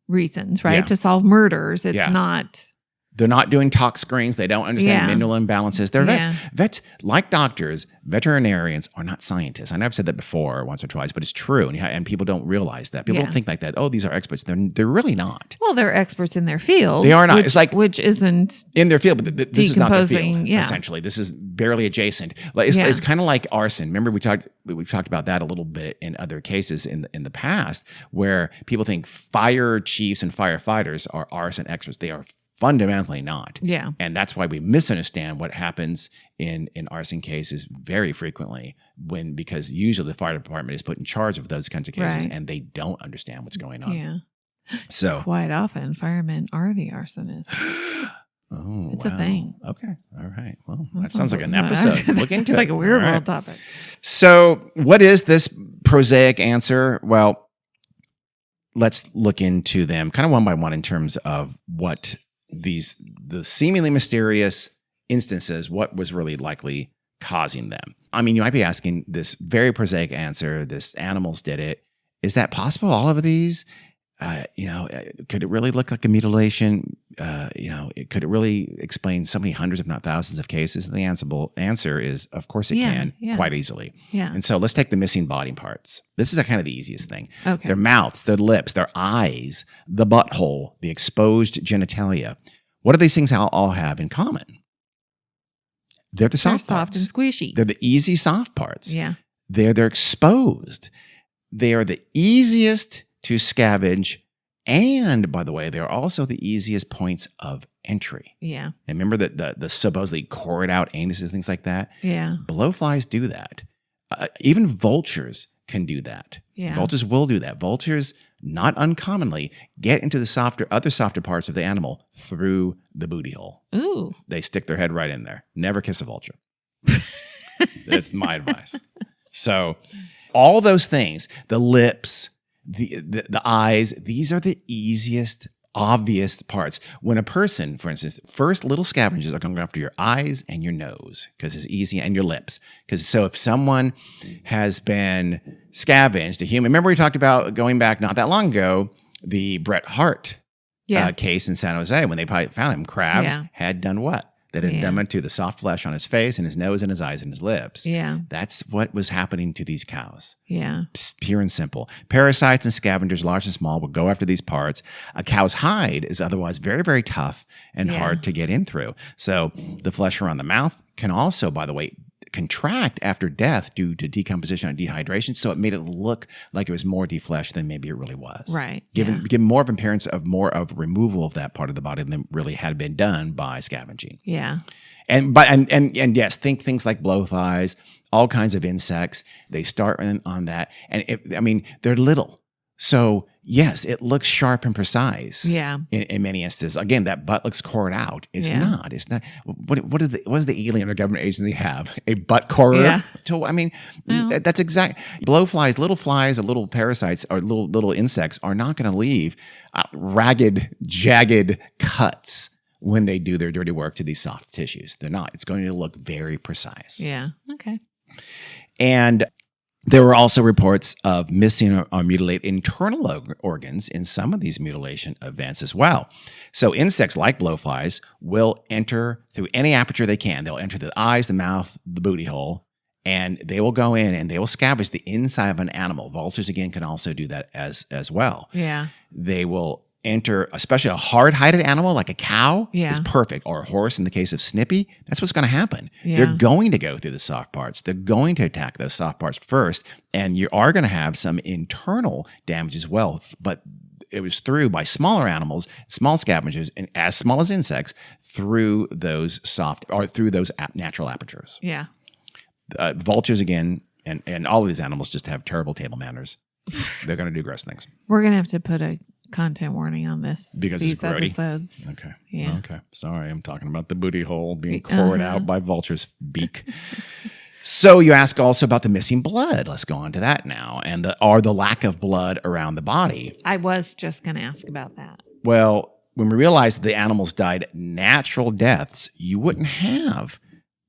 reasons, right? Yeah. To solve murders. It's not... They're not doing tox screens. They don't understand mineral imbalances. They're vets. Vets, like doctors, veterinarians are not scientists. I know I've said that before once or twice, but it's true. And people don't realize that. People don't think like that. Oh, these are experts. They're really not. Well, they're experts in their field. They are not. Which isn't in their field, but this is not their field, yeah. essentially. This is barely adjacent. It's kind of like arson. Remember, we've talked about that a little bit in other cases in the past, where people think fire chiefs and firefighters are arson experts. They are fundamentally not. Yeah. And that's why we misunderstand what happens in arson cases very frequently because usually the fire department is put in charge of those kinds of cases and they don't understand what's going on. Yeah. So quite often firemen are the arsonists. Oh, it's a thing. Okay. All right. Well, that sounds like an episode. Look into it. It's like a weird world topic. So what is this prosaic answer? Well, let's look into them kind of one by one in terms of what the seemingly mysterious instances, what was really likely causing them. I mean, you might be asking this very prosaic answer, this animals did it. Is that possible, all of these? Could it really look like a mutilation? Could it really explain so many hundreds, if not thousands of cases? And the answer is, of course it can, quite easily. Yeah. And so let's take the missing body parts. This is kind of the easiest thing. Okay. Their mouths, their lips, their eyes, the butthole, the exposed genitalia. What do these things all have in common? They're the soft parts. And squishy. They're the easy soft parts. Yeah. They're exposed. They are the easiest to scavenge. And by the way, they're also the easiest points of entry. Yeah. And remember that the supposedly cored out anuses, things like that? Yeah. Blowflies do that. Even vultures can do that. Yeah. Vultures will do that. Vultures, not uncommonly, get into the other softer parts of the animal through the booty hole. Ooh. They stick their head right in there. Never kiss a vulture. That's my advice. So all those things, the lips, the eyes, these are the easiest, obvious parts. When a person, for instance, first little scavengers are going to go after your eyes and your nose because it's easy, and your lips. So if someone has been scavenged, a human, remember we talked about going back not that long ago, the Bret Hart case in San Jose when they found him. Crabs had done what? That had done it to the soft flesh on his face and his nose and his eyes and his lips. Yeah. That's what was happening to these cows. Yeah. Pure and simple. Parasites and scavengers, large and small, will go after these parts. A cow's hide is otherwise very, very tough and hard to get in through. So the flesh around the mouth can also, by the way, contract after death due to decomposition and dehydration. So it made it look like it was more defleshed than maybe it really was. Right. Given more of an appearance of more of removal of that part of the body than really had been done by scavenging. Yeah. And yes, think things like blowflies, all kinds of insects. They start on that. And they're little. So yes, it looks sharp and precise. Yeah. In many instances, again, that butt looks cored out. It's not. It's not. What does the alien or government agency have? A butt corer? Yeah. So that's exact. Blowflies, little flies, or little parasites, or little insects are not going to leave ragged, jagged cuts when they do their dirty work to these soft tissues. They're not. It's going to look very precise. Yeah. Okay. And there were also reports of missing or mutilated internal organs in some of these mutilation events as well. So insects like blowflies will enter through any aperture they can. They'll enter the eyes, the mouth, the booty hole, and they will go in and they will scavenge the inside of an animal. Vultures, again, can also do that as well. Yeah. They will enter, especially a hard-hided animal like a cow is Yeah. perfect, or a horse in the case of Snippy. That's what's going to happen. Yeah. They're going to go through the soft parts. They're going to attack those soft parts first, and you are going to have some internal damage as well. But it was through by smaller animals, small scavengers, and as small as insects, through those natural apertures. Yeah. Vultures, again, and all of these animals just have terrible table manners. They're going to do gross things. We're going to have to put a content warning on this. Because these it's grody? episodes. Okay. Yeah. Okay. Sorry, I'm talking about the booty hole being cored out by vulture's beak. So you ask also about the missing blood. Let's go on to that now. And the lack of blood around the body. I was just going to ask about that. Well, when we realized that the animals died natural deaths, you wouldn't have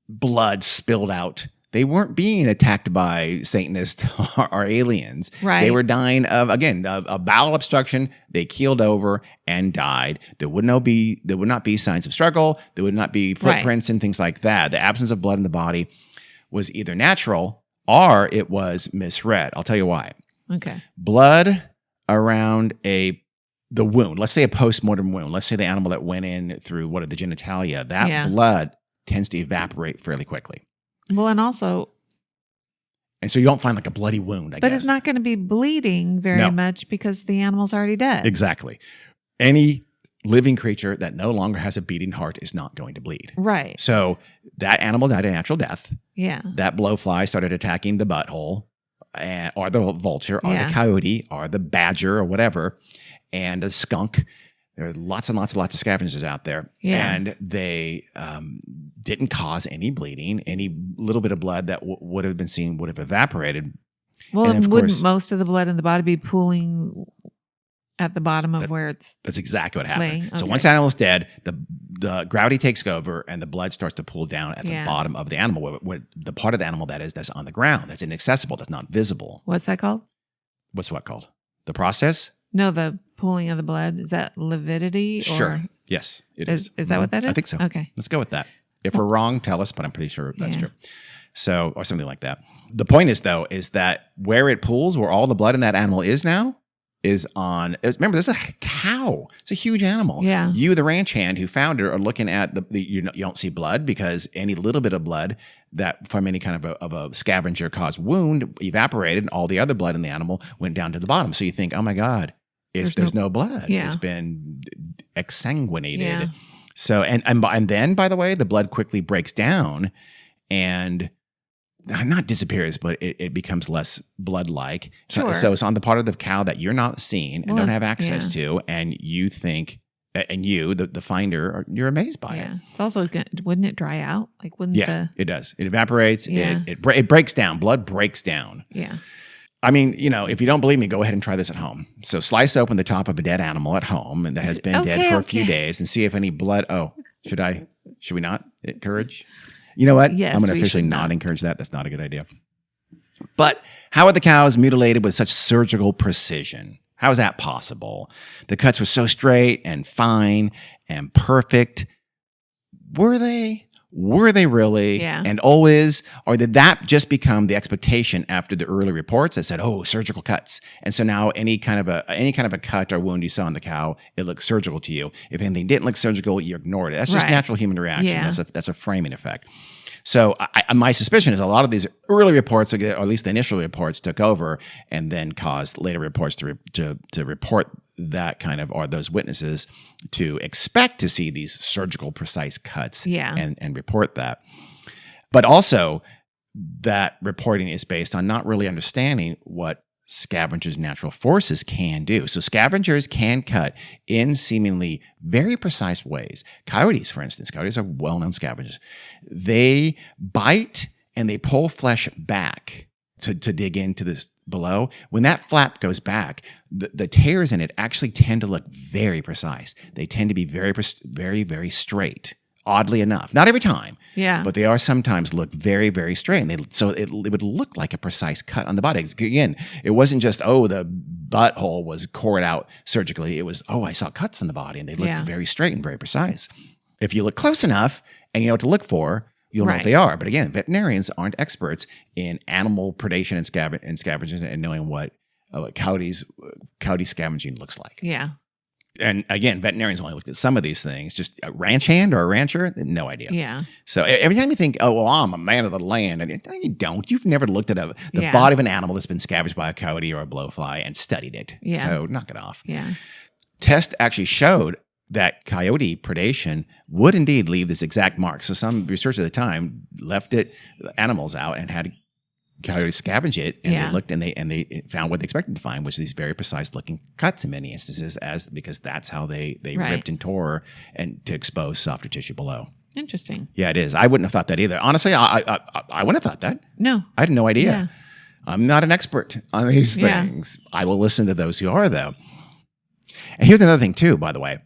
blood spilled out. They weren't being attacked by Satanists or aliens. Right. They were dying of, again, a bowel obstruction. They keeled over and died. There would not be signs of struggle. There would not be footprints and things like that. The absence of blood in the body was either natural or it was misread. I'll tell you why. Okay. Blood around the wound. Let's say a post-mortem wound. Let's say the animal that went in through the genitalia. That blood tends to evaporate fairly quickly. Well, and also, and so you don't find like a bloody wound, I guess. but it's not going to be bleeding very much because the animal's already dead. Exactly. Any living creature that no longer has a beating heart is not going to bleed. Right. So that animal died a natural death. Yeah. That blowfly started attacking the butthole, or the vulture, or the coyote, or the badger, or whatever, and the skunk. There are lots and lots of scavengers out there. Yeah. And they didn't cause any bleeding. Any little bit of blood that would have been seen would have evaporated. Well, and wouldn't most of the blood in the body be pooling at the bottom of where it's... That's exactly what happened. Okay. So once the animal's dead, the gravity takes over and the blood starts to pool down at the bottom of the animal, where the part of the animal that's on the ground, that's inaccessible, that's not visible. What's that called? What's what called? The process? No, the pooling of the blood. Is that lividity? Sure. Yes, it is. Is that what that is? I think so. Okay. Let's go with that. If we're wrong, tell us, but I'm pretty sure that's Yeah. true. So, or something like that. The point is, though, is that where it pools, where all the blood in that animal is now, remember, this is a cow. It's a huge animal. Yeah. You, the ranch hand who found it, are looking at you don't see blood because any little bit of blood that from any kind of a scavenger caused wound evaporated, and all the other blood in the animal went down to the bottom. So you think, oh my God, there's no blood. Yeah. It's been exsanguinated. Yeah. So and then, by the way, the blood quickly breaks down and not disappears, but it becomes less blood-like. Sure. So it's on the part of the cow that you're not seeing and don't have access to, and you think, and you, the finder, you're amazed by it. It's also, wouldn't it dry out? Like, wouldn't it does. It evaporates. Yeah. It breaks down. Blood breaks down. Yeah. I mean, if you don't believe me, go ahead and try this at home. So slice open the top of a dead animal at home and that has been dead for a few days and see if any blood. Oh, should we not encourage? You know what? Yes, I'm going to officially not encourage that. That's not a good idea. But how are the cows mutilated with such surgical precision? How is that possible? The cuts were so straight and fine and perfect. Were they? Were they really? Yeah. And always? Or did that just become the expectation after the early reports that said, oh, surgical cuts? And so now any kind of a cut or wound you saw on the cow, it looks surgical to you. If anything didn't look surgical, you ignored it. That's just natural human reaction. Yeah. That's a framing effect. So my suspicion is a lot of these early reports, or at least the initial reports, took over and then caused later reports to report that kind of, or those witnesses to expect to see these surgical precise cuts and report that. But also that reporting is based on not really understanding what scavengers' natural forces can do. So scavengers can cut in seemingly very precise ways. Coyotes, for instance, coyotes are well-known scavengers. They bite and they pull flesh back to dig into this below. When that flap goes back, the tears in it actually tend to look very precise. They tend to be very, very, very straight. Oddly enough, not every time, but they are sometimes look very, very straight. And so it would look like a precise cut on the body. Again, it wasn't just, the butthole was cored out surgically. It was, I saw cuts on the body and they looked very straight and very precise. If you look close enough and you know what to look for, you'll know what they are. But again, veterinarians aren't experts in animal predation and scavenging and knowing what coyote scavenging looks like. Yeah. And again, veterinarians only looked at some of these things. Just a ranch hand or a rancher, no idea. Yeah. So every time you think, I'm a man of the land, and you don't. You've never looked at the body of an animal that's been scavenged by a coyote or a blowfly and studied it. Yeah. So knock it off. Yeah. Tests actually showed that coyote predation would indeed leave this exact mark. So some researchers at the time left animals out and had coyotes scavenge it, and they looked and they found what they expected to find, which is these very precise looking cuts in many instances, because that's how they ripped and tore and to expose softer tissue below. Interesting. Yeah, it is. I wouldn't have thought that either. Honestly, I wouldn't have thought that. No, I had no idea. Yeah. I'm not an expert on these things. I will listen to those who are, though. And here's another thing too, by the way.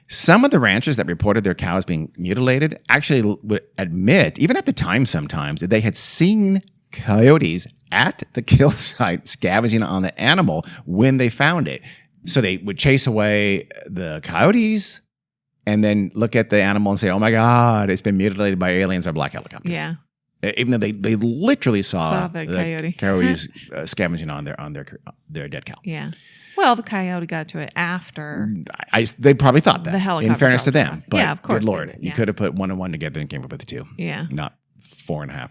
Some of the ranchers that reported their cows being mutilated actually would admit, even at the time sometimes, that they had seen coyotes at the kill site scavenging on the animal when they found it. So they would chase away the coyotes and then look at the animal and say, oh my God, it's been mutilated by aliens or black helicopters. Yeah. Even though they literally saw the coyotes scavenging on their dead cow. Yeah. Well, the coyote got to it after. They probably thought that. The helicopter. In fairness to them. But of course. Good Lord, you could have put 1 and 1 together and came up with a 2. Yeah. Not 4.5.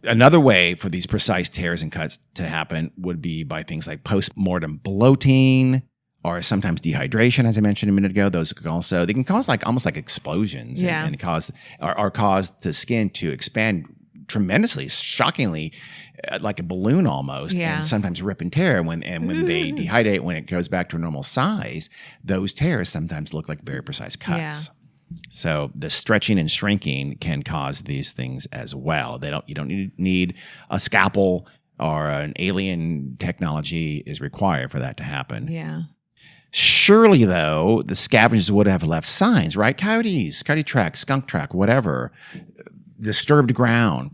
Another way for these precise tears and cuts to happen would be by things like post-mortem bloating or sometimes dehydration, as I mentioned a minute ago. Those can they can cause almost like explosions and cause the skin to expand tremendously, shockingly, like a balloon almost, and sometimes rip and tear. When they dehydrate, when it goes back to a normal size, those tears sometimes look like very precise cuts. Yeah. So the stretching and shrinking can cause these things as well. You don't need a scalpel or an alien technology is required for that to happen. Yeah. Surely, though, the scavengers would have left signs, right? Coyote track, skunk track, whatever, disturbed ground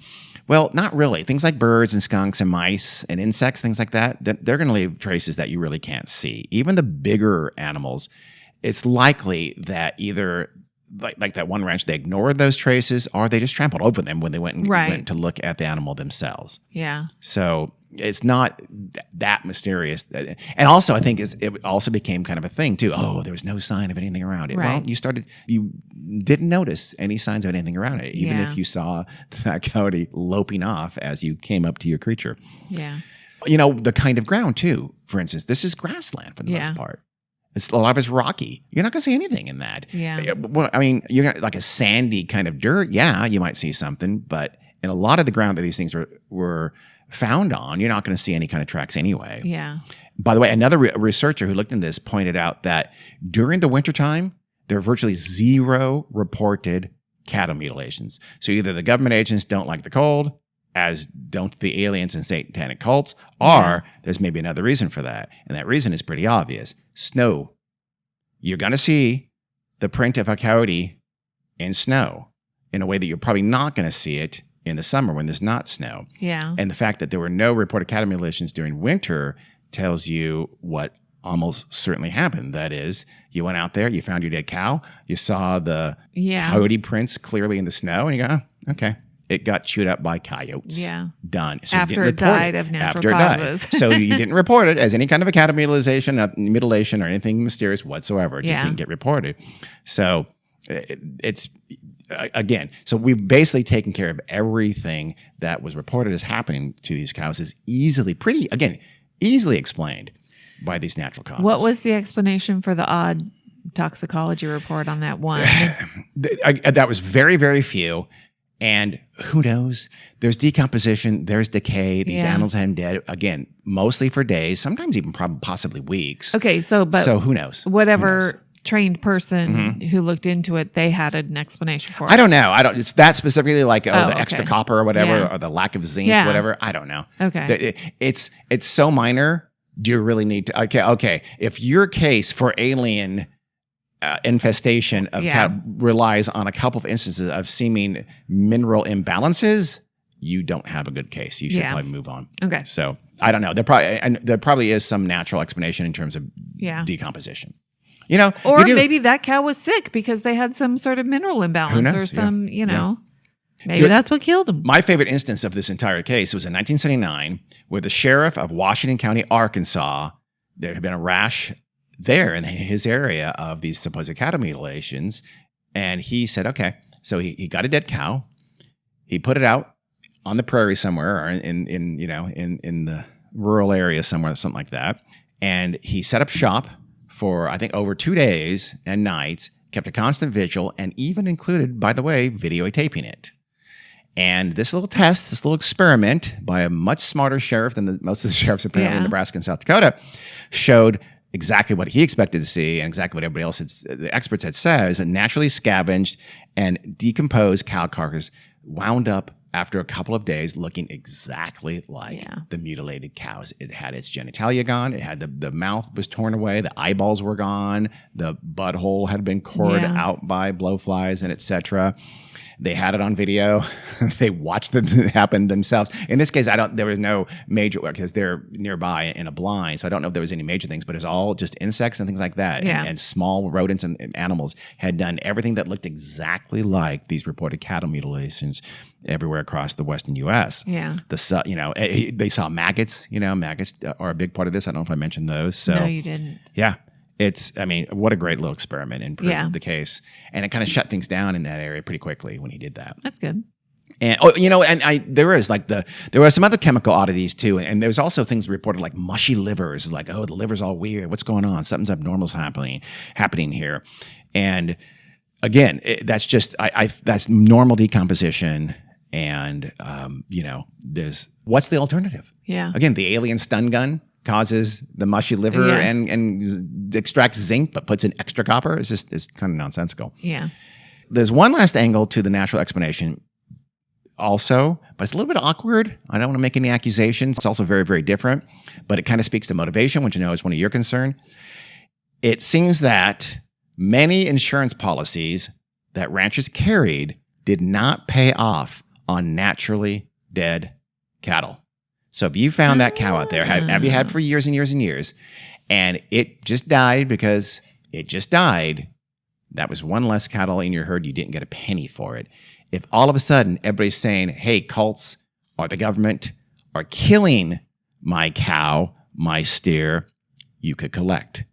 Well, not really. Things like birds and skunks and mice and insects, things like that, they're going to leave traces that you really can't see. Even the bigger animals, it's likely that either like that one ranch, they ignored those traces, or they just trampled over them when they went to look at the animal themselves. Yeah. So it's not that mysterious. And also, I think it also became kind of a thing too. Oh, there was no sign of anything around it. Right. Well, you didn't notice any signs of anything around it, even if you saw that coyote loping off as you came up to your creature. Yeah. The kind of ground too. For instance, this is grassland for the most part. A lot of it's rocky. You're not going to see anything in that. Yeah. Well, I mean, you're gonna, like a sandy kind of dirt. Yeah, you might see something, but in a lot of the ground that these things were found on, you're not going to see any kind of tracks anyway. Yeah. By the way, another researcher who looked into this pointed out that during the wintertime, there are virtually zero reported cattle mutilations. So either the government agents don't like the cold, as don't the aliens and satanic cults, or there's maybe another reason for that. And that reason is pretty obvious. Snow. You're going to see the print of a coyote in snow in a way that you're probably not going to see it in the summer when there's not snow. Yeah. And the fact that there were no reported cattle mutilations during winter tells you what almost certainly happened. That is, you went out there, you found your dead cow, you saw the coyote prints clearly in the snow, and you go, oh, okay. It got chewed up by coyotes. Yeah. Done. So after it died of natural causes. So you didn't report it as any kind of a cattle mutilation or anything mysterious whatsoever. It just didn't get reported. So it's, again, so we've basically taken care of everything that was reported as happening to these cows is easily explained by these natural causes. What was the explanation for the odd toxicology report on that one? That was very, very few. And who knows? There's decomposition. There's decay. These animals have been dead, again, mostly for days, sometimes even possibly weeks. Okay, so who knows? Whatever trained person who looked into it, they had an explanation for it. I don't know. It's that specifically like the extra copper or whatever, or the lack of zinc, whatever. I don't know. Okay. It's so minor. Do you really need to? Okay. If your case for alien infestation of cattle relies on a couple of instances of seeming mineral imbalances, you don't have a good case. You should probably move on. Okay. So I don't know. There probably is some natural explanation in terms of decomposition. Or maybe that cow was sick because they had some sort of mineral imbalance or some, maybe that's what killed him. My favorite instance of this entire case was in 1979, where the sheriff of Washington County, Arkansas, there had been a rash there in his area of these supposed cattle mutilations. And he said, okay, so he got a dead cow. He put it out on the prairie somewhere or in the rural area somewhere, something like that. And he set up shop for, I think, over 2 days and nights, kept a constant vigil, and even included, by the way, videotaping it. And this little test, this little experiment by a much smarter sheriff than most of the sheriffs apparently in Nebraska and South Dakota showed exactly what he expected to see and exactly what everybody else the experts had said, is that naturally scavenged and decomposed cow carcass wound up after a couple of days looking exactly like the mutilated cows. It had its genitalia gone. It had the mouth was torn away. The eyeballs were gone. The butthole had been cored out by blowflies and etc. They had it on video. They watched it happen themselves. In this case, there was no major, because they're nearby in a blind, so I don't know if there was any major things, but it's all just insects and things like that. And small rodents and animals had done everything that looked exactly like these reported cattle mutilations everywhere across the Western U.S. Yeah. They saw maggots. Maggots are a big part of this. I don't know if I mentioned those. So, no, you didn't. Yeah. What a great little experiment and proved the case. And it kind of shut things down in that area pretty quickly when he did that. That's good. And there were some other chemical oddities too. And there's also things reported like mushy livers, like, oh, the liver's all weird. What's going on? Something's abnormal's happening here. And again, that's just, that's normal decomposition. And, what's the alternative? Yeah. Again, the alien stun gun causes the mushy liver and extracts zinc, but puts in extra copper. It's kind of nonsensical. Yeah. There's one last angle to the natural explanation also, but it's a little bit awkward. I don't want to make any accusations. It's also very, very different, but it kind of speaks to motivation, which I know is one of your concerns. It seems that many insurance policies that ranchers carried did not pay off on naturally dead cattle. So if you found that cow out there, have you had for years and years and years, and it just died because it just died, that was one less cattle in your herd. You didn't get a penny for it. If all of a sudden everybody's saying, hey, cults or the government are killing my cow, my steer, you could collect.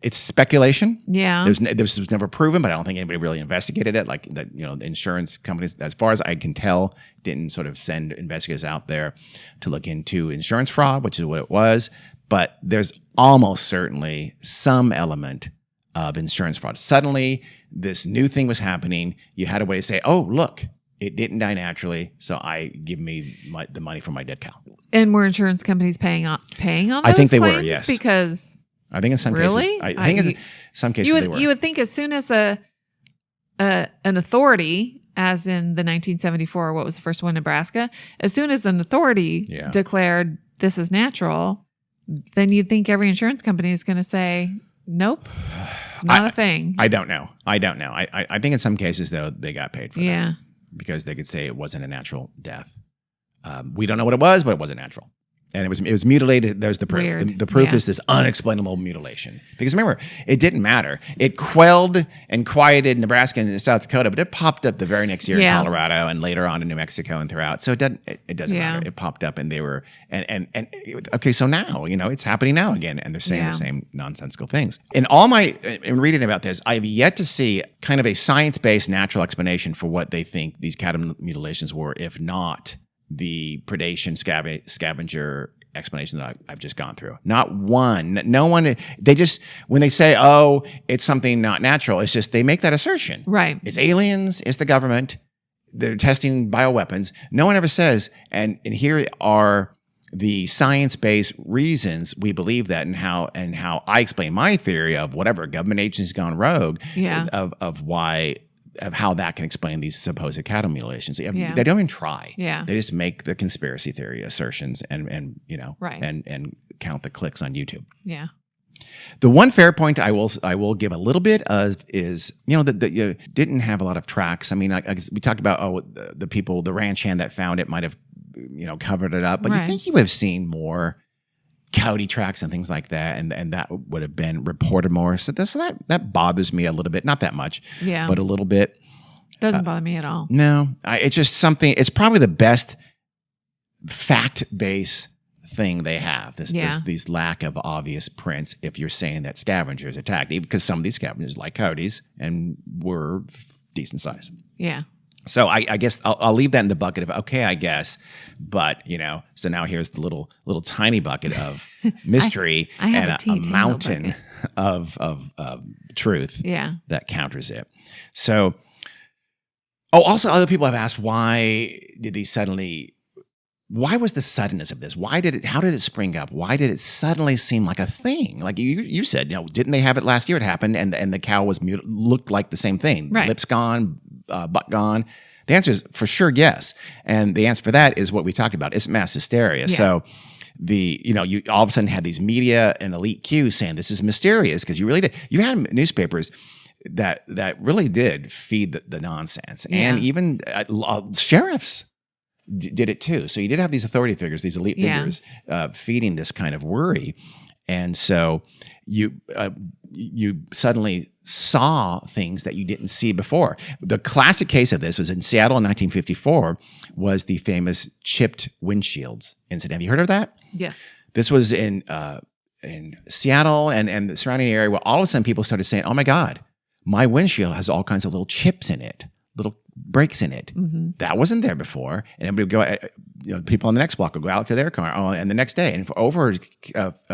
It's speculation. Yeah. This was never proven, but I don't think anybody really investigated it. Like that, the insurance companies, as far as I can tell, didn't sort of send investigators out there to look into insurance fraud, which is what it was. But there's almost certainly some element of insurance fraud. Suddenly, this new thing was happening. You had a way to say, oh, look, it didn't die naturally, so give me the money for my dead cow. And were insurance companies paying on those I think they claims? were, yes. Because I think in some really? cases, I think in some cases they were. You would think as soon as an authority, as in the 1974, what was the first one, Nebraska? As soon as an authority declared this is natural, then you'd think every insurance company is going to say, nope, it's not a thing. I don't know. I think in some cases, though, they got paid for that. Because they could say it wasn't a natural death. We don't know what it was, but it wasn't natural. And it was mutilated. There's the proof. Weird. The proof is this unexplainable mutilation. Because remember, it didn't matter. It quelled and quieted Nebraska and South Dakota, but it popped up the very next year in Colorado and later on in New Mexico and throughout. So it doesn't matter. It popped up and they were okay. So now it's happening now again, and they're saying the same nonsensical things. In reading about this, I've yet to see kind of a science-based natural explanation for what they think these cattle mutilations were, if not the predation scavenger explanation that I've just gone through. Not one. No one. They just, when they say, oh, it's something not natural, it's just they make that assertion. Right. It's aliens. It's the government. They're testing bioweapons. No one ever says, and here are the science-based reasons we believe that, and how I explain my theory of whatever government agency's gone rogue of how that can explain these supposed cattle mutilations. They don't even try. Yeah. They just make the conspiracy theory assertions and count the clicks on YouTube. Yeah. The one fair point I will give a little bit of is, that you didn't have a lot of tracks. I mean, I guess we talked about, the people, the ranch hand that found it might have, covered it up, but you think you would have seen more coyote tracks and things like that, and that would have been reported more. So that bothers me a little bit, not that much, but a little bit. Doesn't bother me at all. No, it's just something. It's probably the best fact-based thing they have. These lack of obvious prints. If you're saying that scavengers attacked, because some of these scavengers, like coyotes, and were decent size. Yeah. So I guess I'll leave that in the bucket of, okay, I guess, but so now here's the little tiny bucket of mystery and a mountain of truth that counters it. So, also other people have asked, why was the suddenness of this? How did it spring up? Why did it suddenly seem like a thing? Like you said, didn't they have it last year? It happened, and the cow looked like the same thing. Right. Lips gone, butt gone. The answer is for sure yes, and the answer for that is what we talked about. It's mass hysteria. Yeah. So you all of a sudden had these media and elite cues saying this is mysterious, because you really did. You had newspapers that really did feed the nonsense, and even sheriffs did it too. So you did have these authority figures, these elite figures, feeding this kind of worry, and so you suddenly saw things that you didn't see before. The classic case of this was in Seattle in 1954, was the famous chipped windshields incident. Have you heard of that? Yes. This was in Seattle and the surrounding area, where all of a sudden people started saying, oh my God, my windshield has all kinds of little chips in it, little breaks in it. Mm-hmm. That wasn't there before. And everybody would go, people on the next block would go out to their car, and the next day. And for over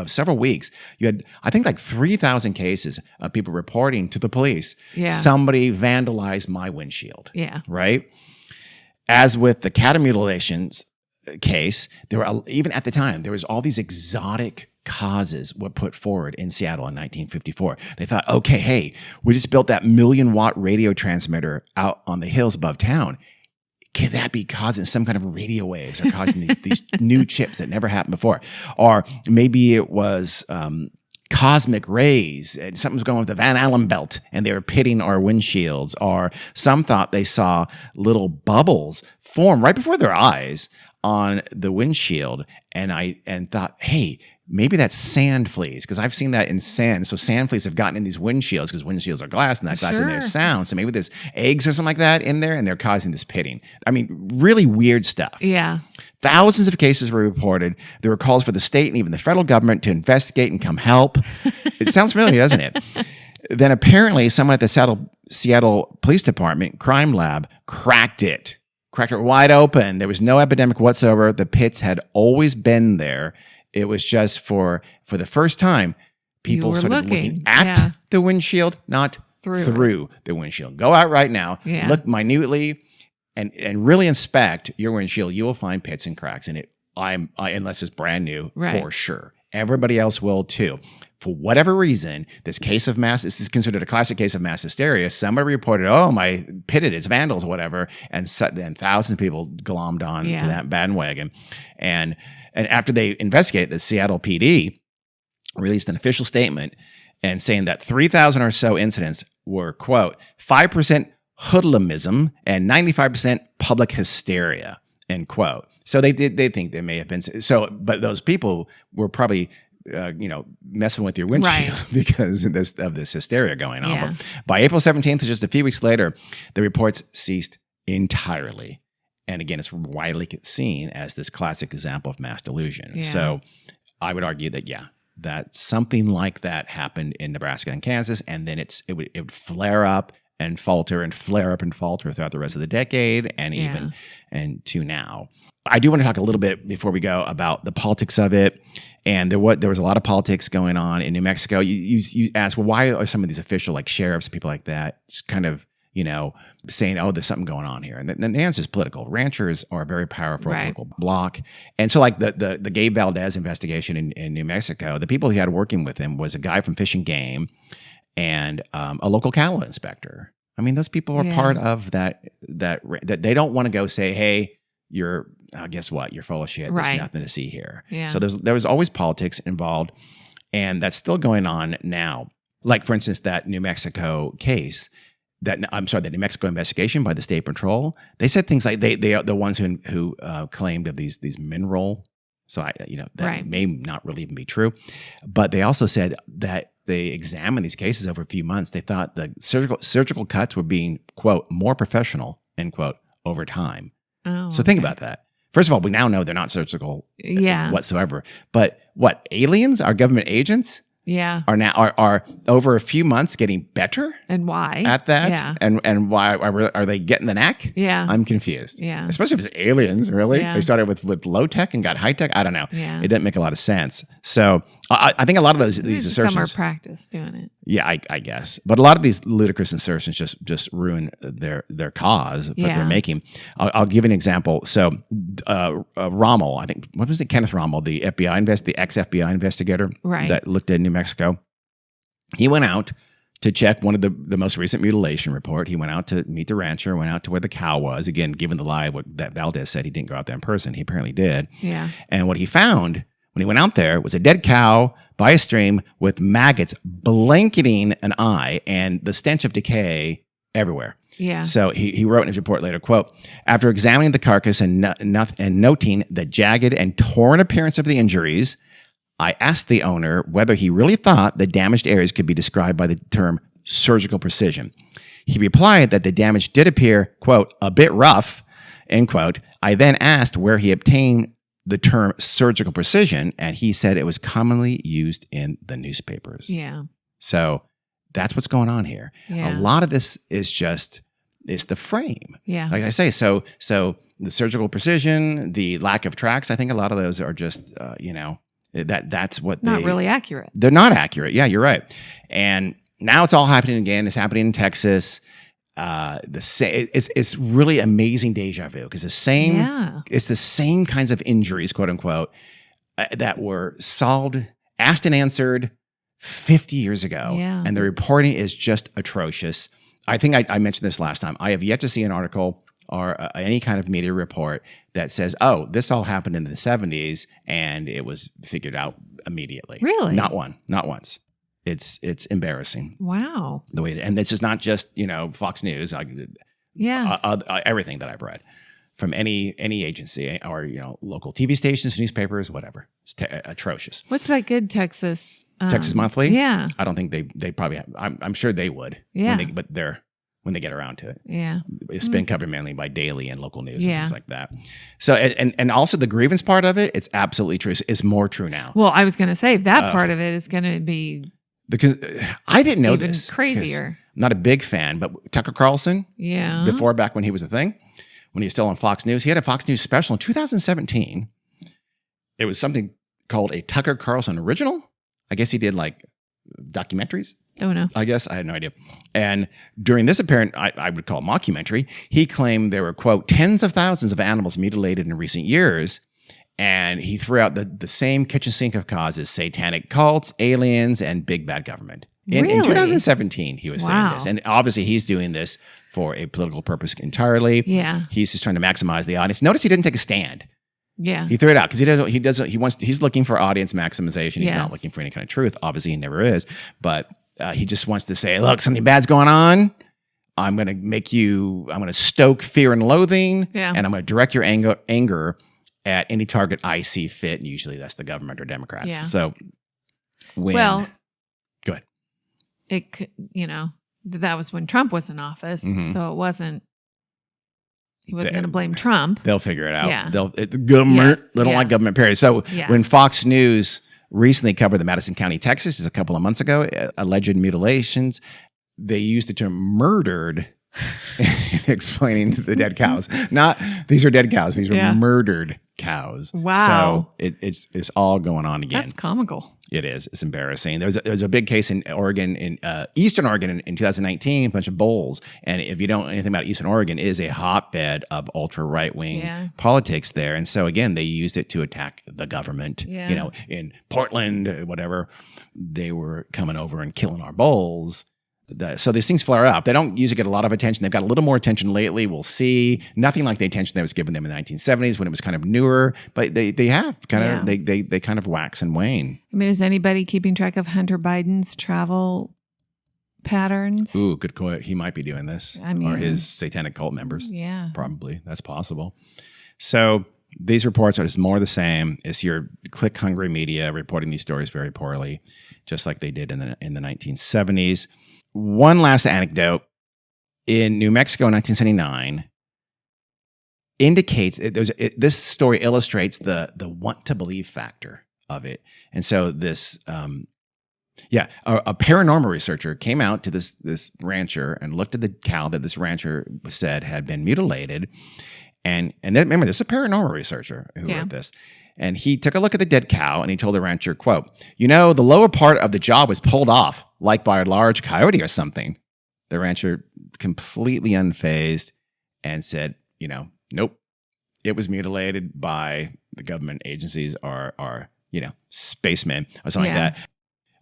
several weeks, you had, I think, like 3,000 cases of people reporting to the police, somebody vandalized my windshield. Yeah. Right? As with the cattle mutilations case, there were, even at the time, there was all these exotic causes were put forward in Seattle in 1954. They thought, okay, hey, we just built that 1,000,000-watt radio transmitter out on the hills above town. Can that be causing some kind of radio waves, or causing these new chips that never happened before? Or maybe it was cosmic rays, and something was going on with the Van Allen belt, and they were pitting our windshields. Or some thought they saw little bubbles form right before their eyes on the windshield, and thought, hey, maybe that's sand fleas, because I've seen that in sand. So sand fleas have gotten in these windshields because windshields are glass, and that glass in there is sound. So maybe there's eggs or something like that in there, and they're causing this pitting. I mean, really weird stuff. Yeah. Thousands of cases were reported. There were calls for the state and even the federal government to investigate and come help. It sounds familiar, doesn't it? Then apparently someone at the Seattle Police Department crime lab cracked it wide open. There was no epidemic whatsoever. The pits had always been there. It was just for the first time, people started looking at the windshield, not through the windshield. Go out right now, look minutely, and really inspect your windshield. You will find pits and cracks in it. Unless it's brand new, for sure. Everybody else will too. For whatever reason, this is considered a classic case of mass hysteria. Somebody reported, oh, my pitted, it's vandals, whatever. And then thousands of people glommed on to that bandwagon. And after they investigated, the Seattle PD released an official statement and saying that 3,000 or so incidents were, quote, 5% hoodlumism and 95% public hysteria, end quote. So they think there may have been but those people were probably messing with your windshield because of this hysteria going on. But by April 17th, just a few weeks later, the reports ceased entirely. And again, it's widely seen as this classic example of mass delusion. Yeah. So I would argue that something like that happened in Nebraska and Kansas, and then it would flare up and falter and flare up and falter throughout the rest of the decade and to now. I do want to talk a little bit before we go about the politics of it. And there was a lot of politics going on in New Mexico. You asked, well, why are some of these official like sheriffs and people like that just kind of, saying, oh, there's something going on here? And the answer is political. Ranchers are a very powerful political bloc. And so like the Gabe Valdez investigation in New Mexico, the people he had working with him was a guy from Fish and Game and a local cattle inspector. I mean, those people are part of that they don't want to go say, hey, guess what? You're full of shit. There's nothing to see here. Yeah. So there was always politics involved, and that's still going on now. Like, for instance, that New Mexico case, the New Mexico investigation by the State Patrol, they said things like they are the ones who claimed of these mineral. So that may not really even be true, but they also said that they examined these cases over a few months. They thought the surgical cuts were being, quote, more professional, end quote, over time. Oh, so think about that. First of all, we now know they're not surgical whatsoever. But what, aliens, our government agents, are now are over a few months getting better? And why? At that? Yeah. And why are they getting the knack? Yeah. I'm confused. Yeah. Especially if it's aliens, really. Yeah. They started with low tech and got high tech. I don't know. Yeah. It doesn't make a lot of sense. So I think a lot of these assertions. Some are practice doing it. Yeah, I guess. But a lot of these ludicrous assertions just ruin their cause that they're making. I'll give an example. So Rommel, I think, what was it? Kenneth Rommel, the ex-FBI investigator that looked at New Mexico. He went out to check one of the most recent mutilation report. He went out to meet the rancher, went out to where the cow was. Again, given the lie that Valdez said he didn't go out there in person, he apparently did. Yeah. And what he found when he went out there was a dead cow by a stream with maggots blanketing an eye and the stench of decay everywhere. Yeah. So he wrote in his report later, quote, after examining the carcass and noting the jagged and torn appearance of the injuries, I asked the owner whether he really thought the damaged areas could be described by the term surgical precision. He replied that the damage did appear, quote, a bit rough, end quote. I then asked where he obtained the term surgical precision, and he said it was commonly used in the newspapers. Yeah. So that's what's going on here. Yeah. A lot of this is it's the frame. Yeah. Like I say, so the surgical precision, the lack of tracks, I think a lot of those are just, that's what not really accurate. They're not accurate. Yeah, you're right. And now it's all happening again. It's happening in Texas. It's really amazing deja vu because it's the same kinds of injuries, quote unquote, that were solved, asked and answered 50 years ago. Yeah. And the reporting is just atrocious. I think I mentioned this last time. I have yet to see an article or any kind of media report that says, oh, this all happened in the 70s and it was figured out immediately. Really? Not once. It's embarrassing. Wow. And this is not just, Fox News. Everything that I've read from any agency or local TV stations, newspapers, whatever. It's atrocious. What's that good Texas? Texas Monthly? Yeah. I don't think they probably have. I'm sure they would. Yeah. When they get around to it. Yeah. It's been covered mainly by daily and local news Yeah. and things like that. So, and also the grievance part of it, it's absolutely true. It's more true now. Well, I was going to say that part of it is going to be I didn't know even this. crazier. I'm not a big fan, but Tucker Carlson, Yeah. back when he was a thing, when he was still on Fox News, he had a Fox News special in 2017. It was something called a Tucker Carlson original. I guess he did like documentaries. Oh, no. I guess I had no idea. And during this apparent, I would call mockumentary, he claimed there were, quote, tens of thousands of animals mutilated in recent years. And he threw out the same kitchen sink of causes: satanic cults, aliens, and big bad government. In 2017, he was saying this. And obviously he's doing this for a political purpose entirely. Yeah. He's just trying to maximize the audience. Notice he didn't take a stand. Yeah. He threw it out because he's looking for audience maximization. He's not looking for any kind of truth. Obviously he never is. But he just wants to say, look, something bad's going on. I'm going to stoke fear and loathing. Yeah. And I'm going to direct your anger at any target I see fit. And usually that's the government or Democrats. Yeah. So go ahead. That was when Trump was in office. Mhm. So he wasn't going to blame Trump. They'll figure it out. Yeah. Government. Yes. They don't Yeah. like government, period. So Yeah. when Fox News recently covered the Madison County, Texas, just a couple of months ago, alleged mutilations, they used the term murdered explaining the dead cows. Not these are dead cows. These are murdered cows. Wow. So it's all going on again. That's comical. It is. It's embarrassing. There's a big case in Oregon, in Eastern Oregon in 2019, a bunch of bulls. And if you don't know anything about Eastern Oregon, it is a hotbed of ultra right-wing politics there. And so again, they used it to attack the government. Yeah. In Portland, whatever, they were coming over and killing our bulls. So these things flare up. They don't usually get a lot of attention. They've got a little more attention lately. We'll see. Nothing like the attention that was given them in the 1970s when it was kind of newer. But they have kind of they kind of wax and wane. I mean, is anybody keeping track of Hunter Biden's travel patterns? Ooh, good point. He might be doing this. Or his satanic cult members. Yeah, probably. That's possible. So these reports are just more the same. It's your click-hungry media reporting these stories very poorly, just like they did in the 1970s. One last anecdote. In New Mexico in 1979 indicates this story illustrates the want to believe factor of it. And so this a paranormal researcher came out to this rancher and looked at the cow that this rancher said had been mutilated. And then, remember, there's a paranormal researcher who wrote this. And he took a look at the dead cow and he told the rancher, quote, the lower part of the jaw was pulled off like by a large coyote or something. The rancher, completely unfazed, and said, nope, it was mutilated by the government agencies or spacemen or something like that.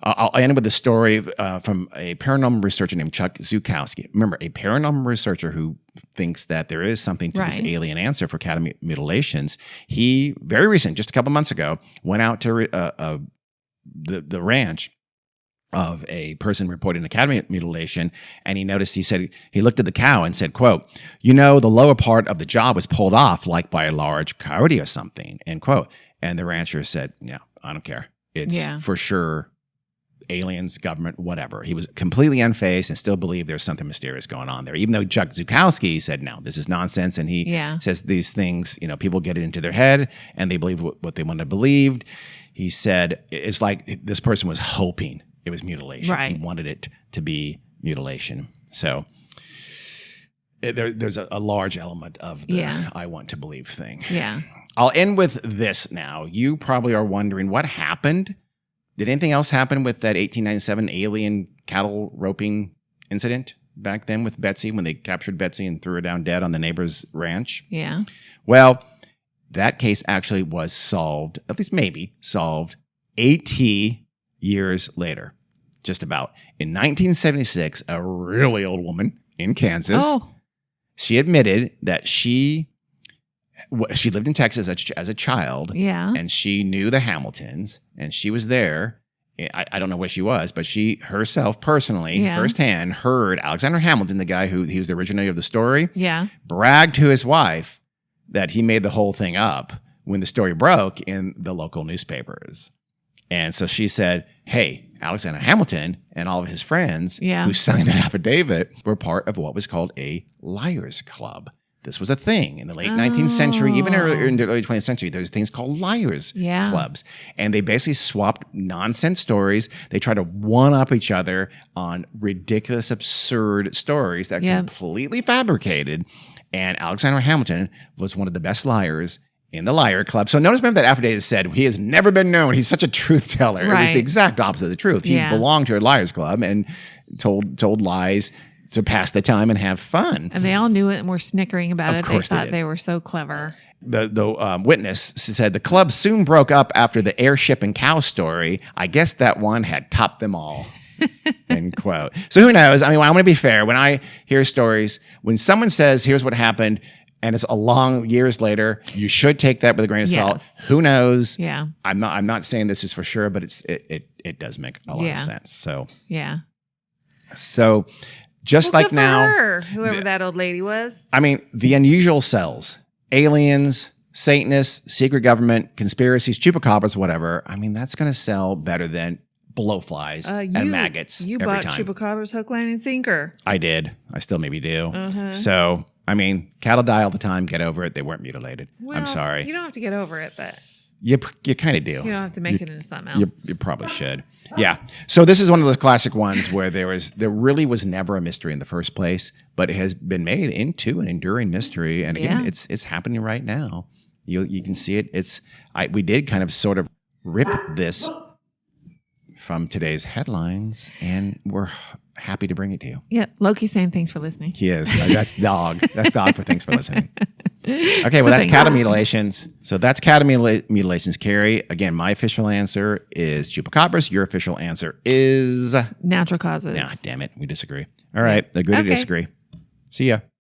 I'll end with a story from a paranormal researcher named Chuck Zukowski. Remember, a paranormal researcher who thinks that there is something to this alien answer for cattle mutilations. He, very recent, just a couple months ago, went out to the ranch of a person reporting a cattle mutilation, and he looked at the cow and said, quote, the lower part of the jaw was pulled off like by a large coyote or something, end quote. And the rancher said, yeah, I don't care. It's for sure aliens, government, whatever. He was completely unfazed and still believed there's something mysterious going on there. Even though Chuck Zukowski said, no, this is nonsense. And he says these things, people get it into their head and they believe what they want to believe. He said, it's like this person was hoping it was mutilation. Right. He wanted it to be mutilation. So there's a large element of the I want to believe thing. Yeah. I'll end with this now. You probably are wondering what happened. Did anything else happen with that 1897 alien cattle roping incident back then with Betsy when they captured Betsy and threw her down dead on the neighbor's ranch? Yeah. Well, that case actually was solved, at least maybe solved, 80 years later, just about. In 1976, a really old woman in Kansas, she admitted that she lived in Texas as a child, and she knew the Hamiltons, and she was there. I don't know where she was, but she herself personally, firsthand, heard Alexander Hamilton, the guy he was the originator of the story, bragged to his wife that he made the whole thing up when the story broke in the local newspapers. And so she said, hey, Alexander Hamilton and all of his friends who signed that affidavit were part of what was called a liars club. This was a thing in the late 19th century, even earlier in the early 20th century. There's things called liars clubs. And they basically swapped nonsense stories. They tried to one-up each other on ridiculous, absurd stories that completely fabricated. And Alexander Hamilton was one of the best liars in the liar club. So notice, remember that affidavit said he has never been known. He's such a truth teller. Right. It was the exact opposite of the truth. He belonged to a liars club and told lies to pass the time and have fun. And they all knew it and were snickering about it. They thought they were so clever. The witness said the club soon broke up after the airship and cow story. I guess that one had topped them all. End quote. So who knows? I mean, I want to be fair. When I hear stories, when someone says, here's what happened, and it's a long years later, you should take that with a grain of salt. Who knows? Yeah. I'm not saying this is for sure, but it does make a lot of sense. So So just like now, her, whoever that old lady was. I mean, the unusual cells, aliens, Satanists, secret government, conspiracies, chupacabras, whatever. I mean, that's going to sell better than blowflies and maggots. You every bought time. chupacabras hook, line, and sinker. I did. I still maybe do. So, I mean, cattle die all the time. Get over it. They weren't mutilated. Well, I'm sorry. You don't have to get over it, but you kind of do. You don't have to make it into something else. You probably should. Yeah. So this is one of those classic ones where there really was never a mystery in the first place, but it has been made into an enduring mystery. And again, it's happening right now. You can see it. We did kind of sort of rip this from today's headlines, and we're happy to bring it to you. Yeah, Loki's saying thanks for listening. He is. That's dog. That's dog for thanks for listening. Okay, well, that's cattle mutilations. So that's cattle mutilations, Carrie. Again, my official answer is chupacabras. Your official answer is natural causes. Nah, damn it. We disagree. All right. Agree to disagree. See ya.